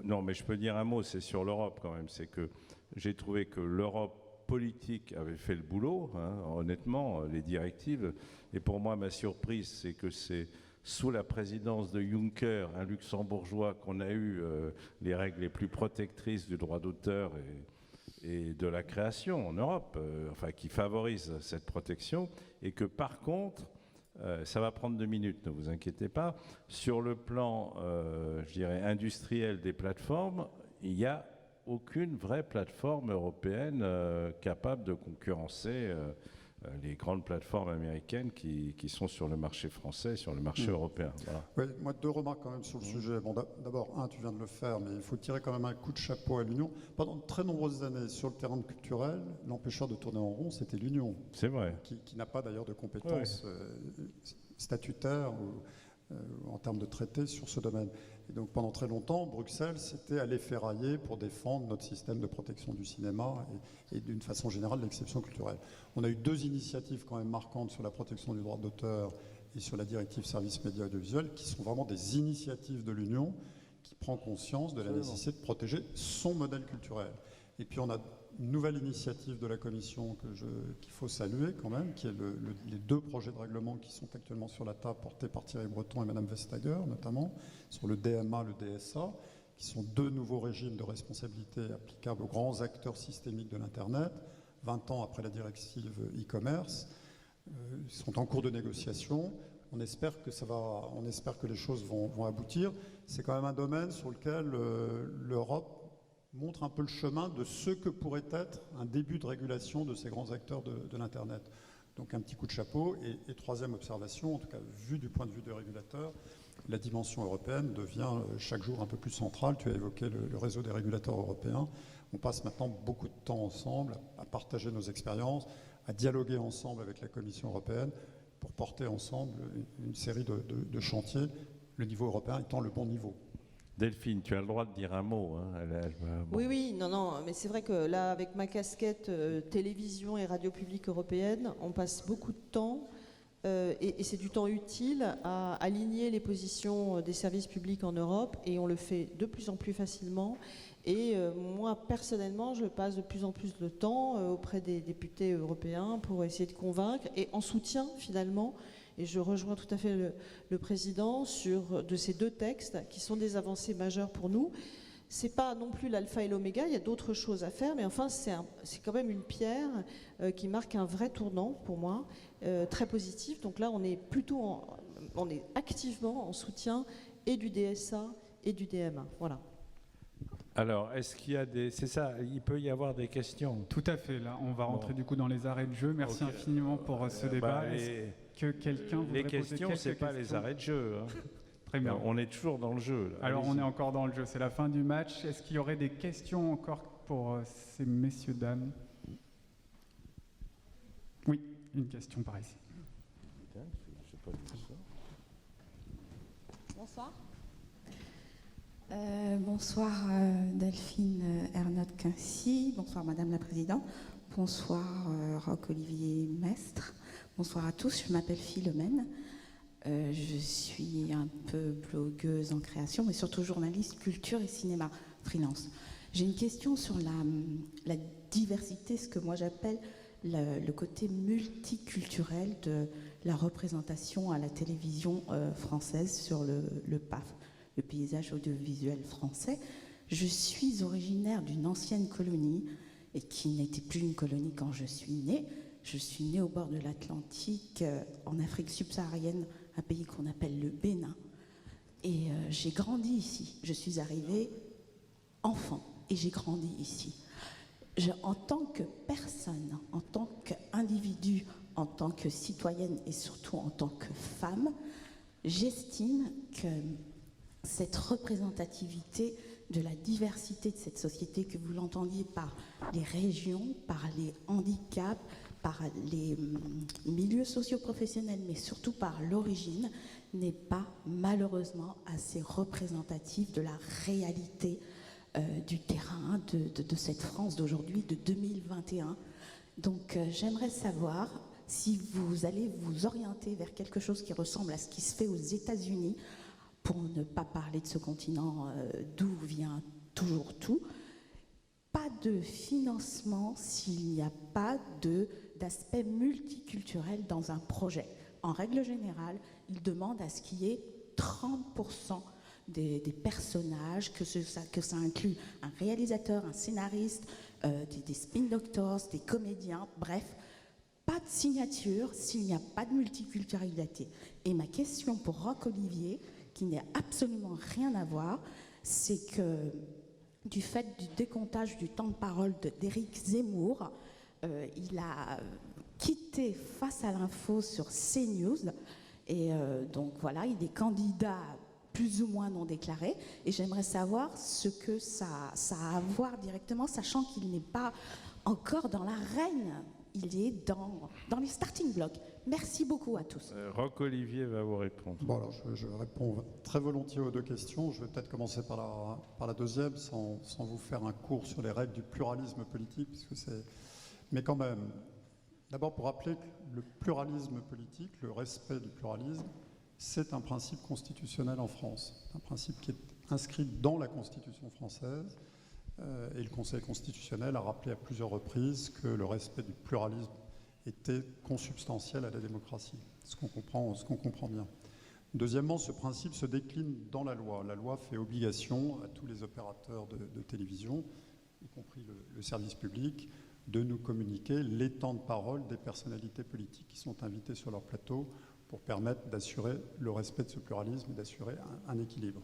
Non, mais je peux dire un mot, c'est sur l'Europe quand même. C'est que j'ai trouvé que l'Europe politique avait fait le boulot, hein, honnêtement, les directives. Et pour moi, ma surprise, c'est que c'est sous la présidence de Juncker, un luxembourgeois, qu'on a eu les règles les plus protectrices du droit d'auteur et de la création en Europe, enfin qui favorise cette protection, et que par contre, ça va prendre 2 minutes, ne vous inquiétez pas, sur le plan, je dirais, industriel des plateformes, il n'y a aucune vraie plateforme européenne capable de concurrencer les grandes plateformes américaines qui sont sur le marché français, sur le marché européen. Voilà. Oui, moi, 2 remarques quand même sur le sujet. Bon, d'abord, tu viens de le faire, mais il faut tirer quand même un coup de chapeau à l'Union. Pendant de très nombreuses années, sur le terrain culturel, l'empêcheur de tourner en rond, c'était l'Union. C'est vrai. Qui n'a pas d'ailleurs de compétences statutaires ou en termes de traités sur ce domaine. Et donc pendant très longtemps, Bruxelles s'était allé ferrailler pour défendre notre système de protection du cinéma et d'une façon générale l'exception culturelle. On a eu 2 initiatives quand même marquantes sur la protection du droit d'auteur et sur la directive services médias audiovisuels, qui sont vraiment des initiatives de l'Union qui prend conscience de la nécessité de protéger son modèle culturel. Et puis on a une nouvelle initiative de la Commission qu'il faut saluer quand même, qui est les 2 projets de règlement qui sont actuellement sur la table, portés par Thierry Breton et Mme Vestager notamment, sur le DMA, le DSA, qui sont 2 nouveaux régimes de responsabilité applicables aux grands acteurs systémiques de l'Internet, 20 ans après la directive e-commerce. Ils sont en cours de négociation. On espère que les choses vont aboutir. C'est quand même un domaine sur lequel l'Europe montre un peu le chemin de ce que pourrait être un début de régulation de ces grands acteurs de l'Internet. Donc un petit coup de chapeau. Et 3e observation, en tout cas vu du point de vue des régulateurs, la dimension européenne devient chaque jour un peu plus centrale. Tu as évoqué le réseau des régulateurs européens. On passe maintenant beaucoup de temps ensemble à partager nos expériences, à dialoguer ensemble avec la Commission européenne pour porter ensemble une série de chantiers, le niveau européen étant le bon niveau. Delphine, tu as le droit de dire un mot. Hein. Bon. Oui, non, mais c'est vrai que là, avec ma casquette télévision et radio publique européenne, on passe beaucoup de temps, et c'est du temps utile à aligner les positions des services publics en Europe, et on le fait de plus en plus facilement. Et moi, personnellement, je passe de plus en plus de temps auprès des députés européens pour essayer de convaincre, et en soutien, finalement. Et je rejoins tout à fait le président de ces 2 textes qui sont des avancées majeures pour nous. C'est pas non plus l'alpha et l'oméga, il y a d'autres choses à faire, mais enfin c'est quand même une pierre qui marque un vrai tournant pour moi, très positif. Donc là on est plutôt on est activement en soutien et du DSA et du DMA. Voilà. Alors, est-ce qu'il y a des... C'est ça, il peut y avoir des questions. Tout à fait, là, on va rentrer du coup dans les arrêts de jeu. Merci infiniment pour ce débat. Est-ce que quelqu'un voudrait poser quelques questions? Les questions, ce n'est pas les arrêts de jeu. Hein. Très bien. On est toujours dans le jeu. Là. Alors, on est encore dans le jeu, c'est la fin du match. Est-ce qu'il y aurait des questions encore pour ces messieurs, dames? Oui, une question par ici. Bonsoir. Bonsoir Delphine Ernotte-Quincy, bonsoir Madame la Présidente, bonsoir Roch-Olivier Mestre, bonsoir à tous, je m'appelle Philomène, je suis un peu blogueuse en création, mais surtout journaliste culture et cinéma, freelance. J'ai une question sur la diversité, ce que moi j'appelle le côté multiculturel de la représentation à la télévision française sur le PAF. Le paysage audiovisuel français. Je suis originaire d'une ancienne colonie, et qui n'était plus une colonie quand je suis née. Je suis née au bord de l'Atlantique, en Afrique subsaharienne, un pays qu'on appelle le Bénin. Et j'ai grandi ici. Je suis arrivée enfant, et j'ai grandi ici. En tant que personne, en tant qu'individu, en tant que citoyenne, et surtout en tant que femme, j'estime que cette représentativité de la diversité de cette société, que vous l'entendiez par les régions, par les handicaps, par les milieux socio-professionnels, mais surtout par l'origine, n'est pas malheureusement assez représentative de la réalité du terrain de cette France d'aujourd'hui, de 2021. Donc j'aimerais savoir si vous allez vous orienter vers quelque chose qui ressemble à ce qui se fait aux États-Unis, pour ne pas parler de ce continent d'où vient toujours tout, pas de financement s'il n'y a pas d'aspect multiculturel dans un projet. En règle générale, il demande à ce qu'il y ait 30% des personnages, que ça inclut un réalisateur, un scénariste, des spin doctors, des comédiens, bref, pas de signature s'il n'y a pas de multiculturalité. Et ma question pour Roch-Olivier, qui n'a absolument rien à voir, c'est que du fait du décomptage du temps de parole d'Éric Zemmour, il a quitté Face à l'info sur CNews, et donc voilà, il est candidat plus ou moins non déclaré, et j'aimerais savoir ce que ça a à voir directement, sachant qu'il n'est pas encore dans l'arène, il est dans les starting blocks. Merci beaucoup à tous. Roch-Olivier va vous répondre. Bon, alors je réponds très volontiers aux deux questions. Je vais peut-être commencer par la deuxième, sans vous faire un cours sur les règles du pluralisme politique, mais quand même, d'abord pour rappeler que le pluralisme politique, le respect du pluralisme, c'est un principe constitutionnel en France, un principe qui est inscrit dans la Constitution française, et le Conseil constitutionnel a rappelé à plusieurs reprises que le respect du pluralisme était consubstantiel à la démocratie, ce qu'on comprend bien. Deuxièmement, ce principe se décline dans la loi. La loi fait obligation à tous les opérateurs de télévision, y compris le service public, de nous communiquer les temps de parole des personnalités politiques qui sont invitées sur leur plateau pour permettre d'assurer le respect de ce pluralisme et d'assurer un équilibre.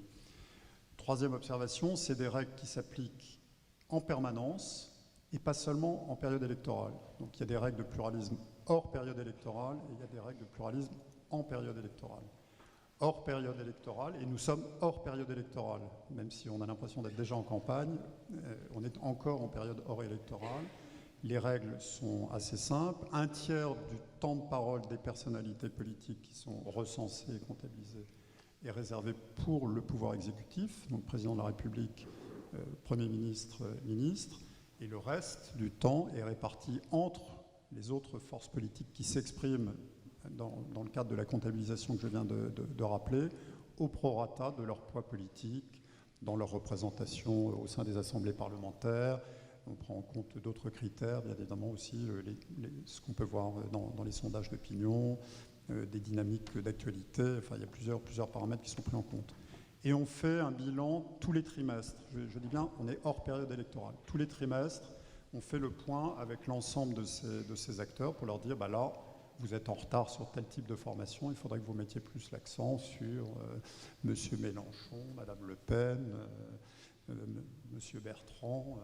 Troisième observation, c'est des règles qui s'appliquent en permanence et pas seulement en période électorale. Donc il y a des règles de pluralisme hors période électorale et il y a des règles de pluralisme en période électorale. Hors période électorale, et nous sommes hors période électorale, même si on a l'impression d'être déjà en campagne, on est encore en période hors électorale. Les règles sont assez simples. Un tiers du temps de parole des personnalités politiques qui sont recensées et comptabilisées est réservé pour le pouvoir exécutif, donc président de la République, Premier ministre, ministre, et le reste du temps est réparti entre les autres forces politiques qui s'expriment dans le cadre de la comptabilisation que je viens de rappeler, au prorata de leur poids politique, dans leur représentation au sein des assemblées parlementaires. On prend en compte d'autres critères, bien évidemment aussi ce qu'on peut voir dans les sondages d'opinion, des dynamiques d'actualité, enfin il y a plusieurs paramètres qui sont pris en compte. Et on fait un bilan tous les trimestres. Je dis bien, on est hors période électorale. Tous les trimestres, on fait le point avec l'ensemble de ces acteurs pour leur dire, bah là, vous êtes en retard sur tel type de formation, il faudrait que vous mettiez plus l'accent sur Monsieur Mélenchon, Madame Le Pen, Monsieur Bertrand,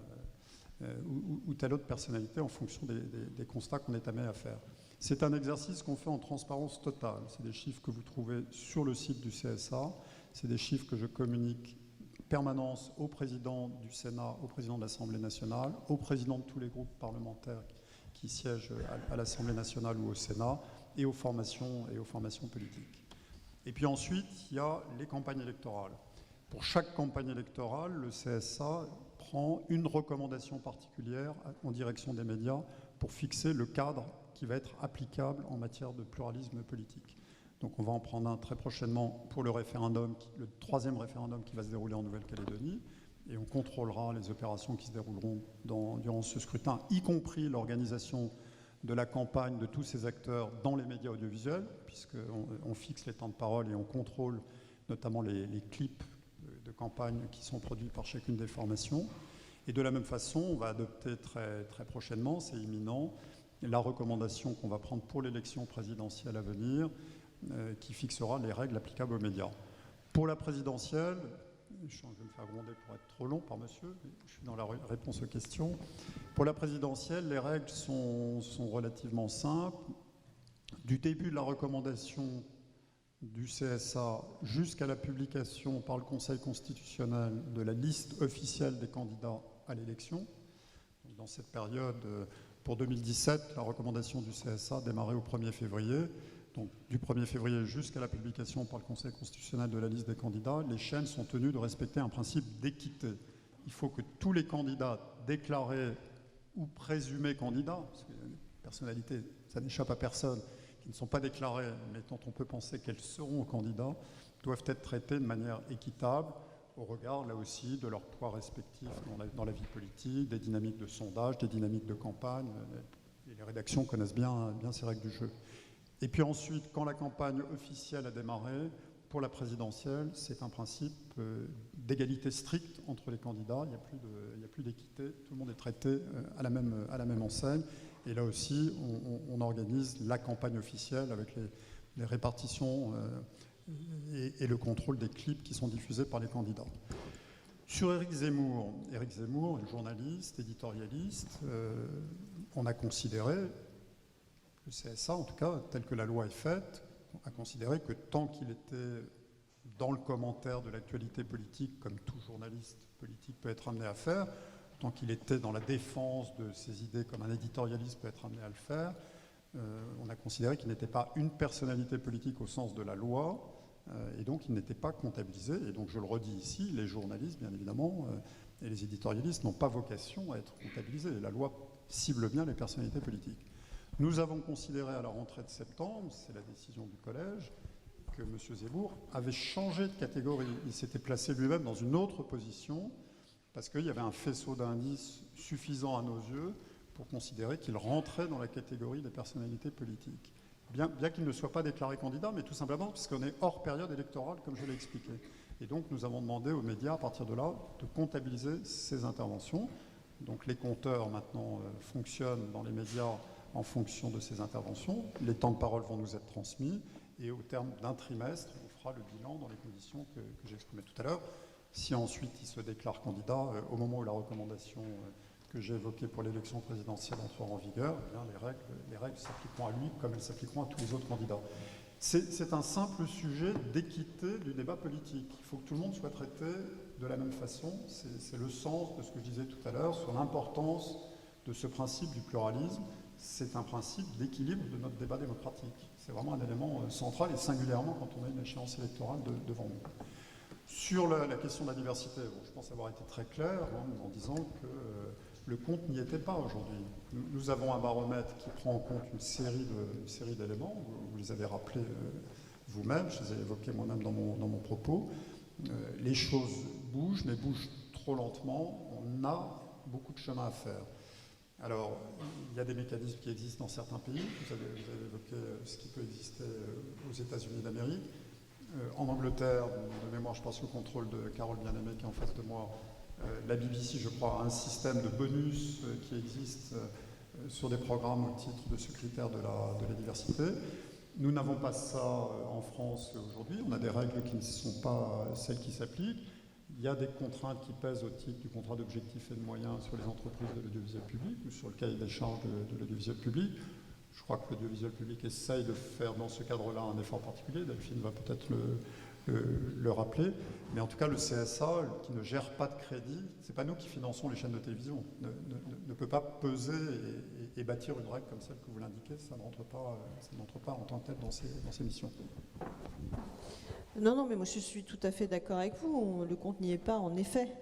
ou telle autre personnalité en fonction des constats qu'on est amené à faire. C'est un exercice qu'on fait en transparence totale. C'est des chiffres que vous trouvez sur le site du CSA. C'est des chiffres que je communique en permanence au président du Sénat, au président de l'Assemblée nationale, au président de tous les groupes parlementaires qui siègent à l'Assemblée nationale ou au Sénat, et aux formations politiques. Et puis ensuite, il y a les campagnes électorales. Pour chaque campagne électorale, le CSA prend une recommandation particulière en direction des médias pour fixer le cadre qui va être applicable en matière de pluralisme politique. Donc on va en prendre un très prochainement pour le référendum, le 3e référendum qui va se dérouler en Nouvelle-Calédonie, et on contrôlera les opérations qui se dérouleront durant ce scrutin, y compris l'organisation de la campagne de tous ces acteurs dans les médias audiovisuels, puisqu'on fixe les temps de parole et on contrôle notamment les clips de campagne qui sont produits par chacune des formations. Et de la même façon, on va adopter très, très prochainement, c'est imminent, la recommandation qu'on va prendre pour l'élection présidentielle à venir, qui fixera les règles applicables aux médias. Pour la présidentielle, je vais me faire gronder pour être trop long par monsieur, je suis dans la réponse aux questions. Pour la présidentielle, les règles sont relativement simples. Du début de la recommandation du CSA jusqu'à la publication par le Conseil constitutionnel de la liste officielle des candidats à l'élection. Dans cette période, pour 2017, la recommandation du CSA démarrait au 1er février. Donc, du 1er février jusqu'à la publication par le Conseil constitutionnel de la liste des candidats, les chaînes sont tenues de respecter un principe d'équité. Il faut que tous les candidats déclarés ou présumés candidats, parce que les personnalités, ça n'échappe à personne, qui ne sont pas déclarées, mais dont on peut penser qu'elles seront candidats, doivent être traités de manière équitable, au regard, là aussi, de leur poids respectif dans la vie politique, des dynamiques de sondage, des dynamiques de campagne. Et les rédactions connaissent bien ces règles du jeu. Et puis ensuite, quand la campagne officielle a démarré, pour la présidentielle, c'est un principe d'égalité stricte entre les candidats. Il n'y a plus d'équité. Tout le monde est traité à la même enseigne. Et là aussi, on organise la campagne officielle avec les répartitions et le contrôle des clips qui sont diffusés par les candidats. Sur Éric Zemmour, journaliste, éditorialiste, on a considéré, le CSA en tout cas, tel que la loi est faite, a considéré que tant qu'il était dans le commentaire de l'actualité politique, comme tout journaliste politique peut être amené à faire, tant qu'il était dans la défense de ses idées comme un éditorialiste peut être amené à le faire, on a considéré qu'il n'était pas une personnalité politique au sens de la loi, et donc il n'était pas comptabilisé. Et donc je le redis ici, les journalistes, bien évidemment, et les éditorialistes n'ont pas vocation à être comptabilisés. La loi cible bien les personnalités politiques. Nous avons considéré à la rentrée de septembre, c'est la décision du collège, que M. Zemmour avait changé de catégorie. Il s'était placé lui-même dans une autre position parce qu'il y avait un faisceau d'indices suffisant à nos yeux pour considérer qu'il rentrait dans la catégorie des personnalités politiques. Bien qu'il ne soit pas déclaré candidat, mais tout simplement parce qu'on est hors période électorale, comme je l'ai expliqué. Et donc nous avons demandé aux médias, à partir de là, de comptabiliser ces interventions. Donc les compteurs maintenant fonctionnent dans les médias en fonction de ces interventions. Les temps de parole vont nous être transmis et au terme d'un trimestre, on fera le bilan dans les conditions que j'exprimais tout à l'heure. Si ensuite il se déclare candidat, au moment où la recommandation que j'ai évoquée pour l'élection présidentielle entrera en vigueur, eh bien les règles s'appliqueront à lui comme elles s'appliqueront à tous les autres candidats. C'est un simple sujet d'équité du débat politique. Il faut que tout le monde soit traité de la même façon. C'est le sens de ce que je disais tout à l'heure sur l'importance de ce principe du pluralisme. C'est un principe d'équilibre de notre débat démocratique. C'est vraiment un élément central et singulièrement quand on a une échéance électorale devant nous. Sur la question de la diversité, je pense avoir été très clair en disant que le compte n'y était pas aujourd'hui. Nous avons un baromètre qui prend en compte une série d'éléments, vous les avez rappelés vous-même, je les ai évoqués moi-même dans mon propos. Les choses bougent, mais bougent trop lentement. On a beaucoup de chemin à faire. Alors, il y a des mécanismes qui existent dans certains pays. Vous avez évoqué ce qui peut exister aux États-Unis d'Amérique. En Angleterre, de mémoire, je pense au contrôle de Carole Bien-Aimée qui est en face de moi. La BBC, je crois, a un système de bonus qui existe sur des programmes au titre de ce critère de la diversité. Nous n'avons pas ça en France aujourd'hui. On a des règles qui ne sont pas celles qui s'appliquent. Il y a des contraintes qui pèsent au titre du contrat d'objectifs et de moyens sur les entreprises de l'audiovisuel public ou sur le cahier des charges de l'audiovisuel public. Je crois que l'audiovisuel public essaye de faire dans ce cadre-là un effort particulier. Delphine va peut-être le rappeler. Mais en tout cas, le CSA, qui ne gère pas de crédit, ce n'est pas nous qui finançons les chaînes de télévision, ne peut pas peser et bâtir une règle comme celle que vous l'indiquez. Ça n'entre pas en tant que tel dans ces missions. Non, mais moi je suis tout à fait d'accord avec vous. Le compte n'y est pas, en effet.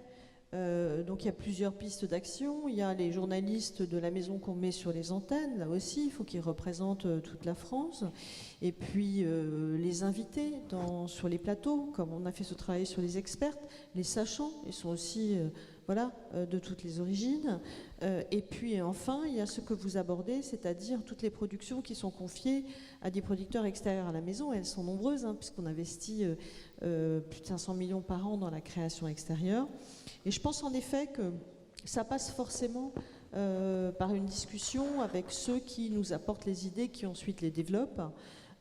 Donc il y a plusieurs pistes d'action. Il y a les journalistes de la maison qu'on met sur les antennes, là aussi, il faut qu'ils représentent toute la France. Et puis les invités sur les plateaux, comme on a fait ce travail sur les experts, les sachants, ils sont aussi de toutes les origines. Et puis enfin, il y a ce que vous abordez, c'est-à-dire toutes les productions qui sont confiées à des producteurs extérieurs à la maison. Elles sont nombreuses, puisqu'on investit plus de 500 millions par an dans la création extérieure. Et je pense en effet que ça passe forcément par une discussion avec ceux qui nous apportent les idées, qui ensuite les développent.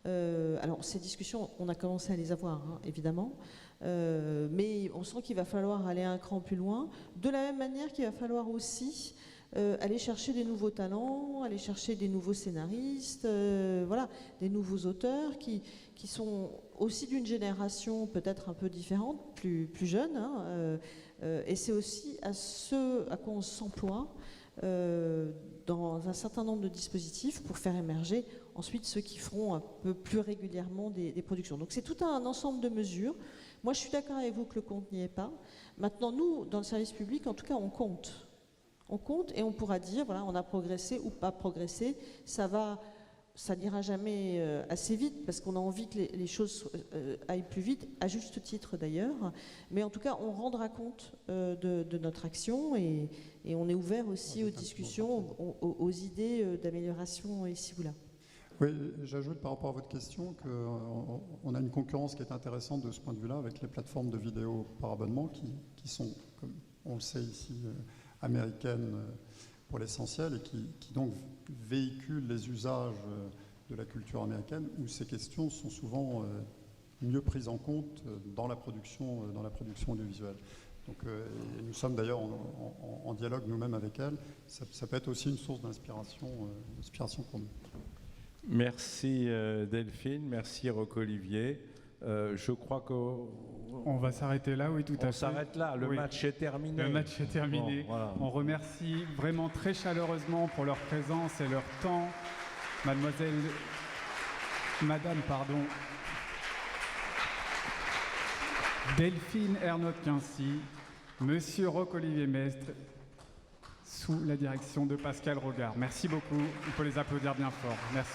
Alors ces discussions, on a commencé à les avoir, évidemment, mais on sent qu'il va falloir aller un cran plus loin, de la même manière qu'il va falloir aussi aller chercher des nouveaux talents, aller chercher des nouveaux scénaristes, des nouveaux auteurs qui sont aussi d'une génération peut-être un peu différente, plus jeune, et c'est aussi à ce à quoi on s'emploie dans un certain nombre de dispositifs pour faire émerger ensuite ceux qui feront un peu plus régulièrement des productions. Donc c'est tout un ensemble de mesures. Moi je suis d'accord avec vous que le compte n'y est pas. Maintenant nous, dans le service public, en tout cas on compte. On compte et on pourra dire, on a progressé ou pas progressé. Ça n'ira jamais assez vite parce qu'on a envie que les choses aillent plus vite, à juste titre d'ailleurs. Mais en tout cas, on rendra compte de notre action et on est ouvert aussi aux discussions, aux idées d'amélioration ici ou là. Oui, j'ajoute par rapport à votre question qu'on a une concurrence qui est intéressante de ce point de vue-là avec les plateformes de vidéo par abonnement qui sont, comme on le sait ici, américaines pour l'essentiel et qui donc véhiculent les usages de la culture américaine où ces questions sont souvent mieux prises en compte dans la production audiovisuelle. Donc, nous sommes d'ailleurs en dialogue nous-mêmes avec elles. Ça peut être aussi une source d'inspiration pour nous. Merci Delphine, merci Roch-Olivier. Je crois qu'on va s'arrêter là, oui, tout à fait. On s'arrête là, le match est terminé. Le match est terminé. Bon, voilà. On remercie vraiment très chaleureusement pour leur présence et leur temps, Madame, Delphine Ernotte-Quincy, Monsieur Roch-Olivier Mestre, sous la direction de Pascal Rogard. Merci beaucoup, on peut les applaudir bien fort. Merci.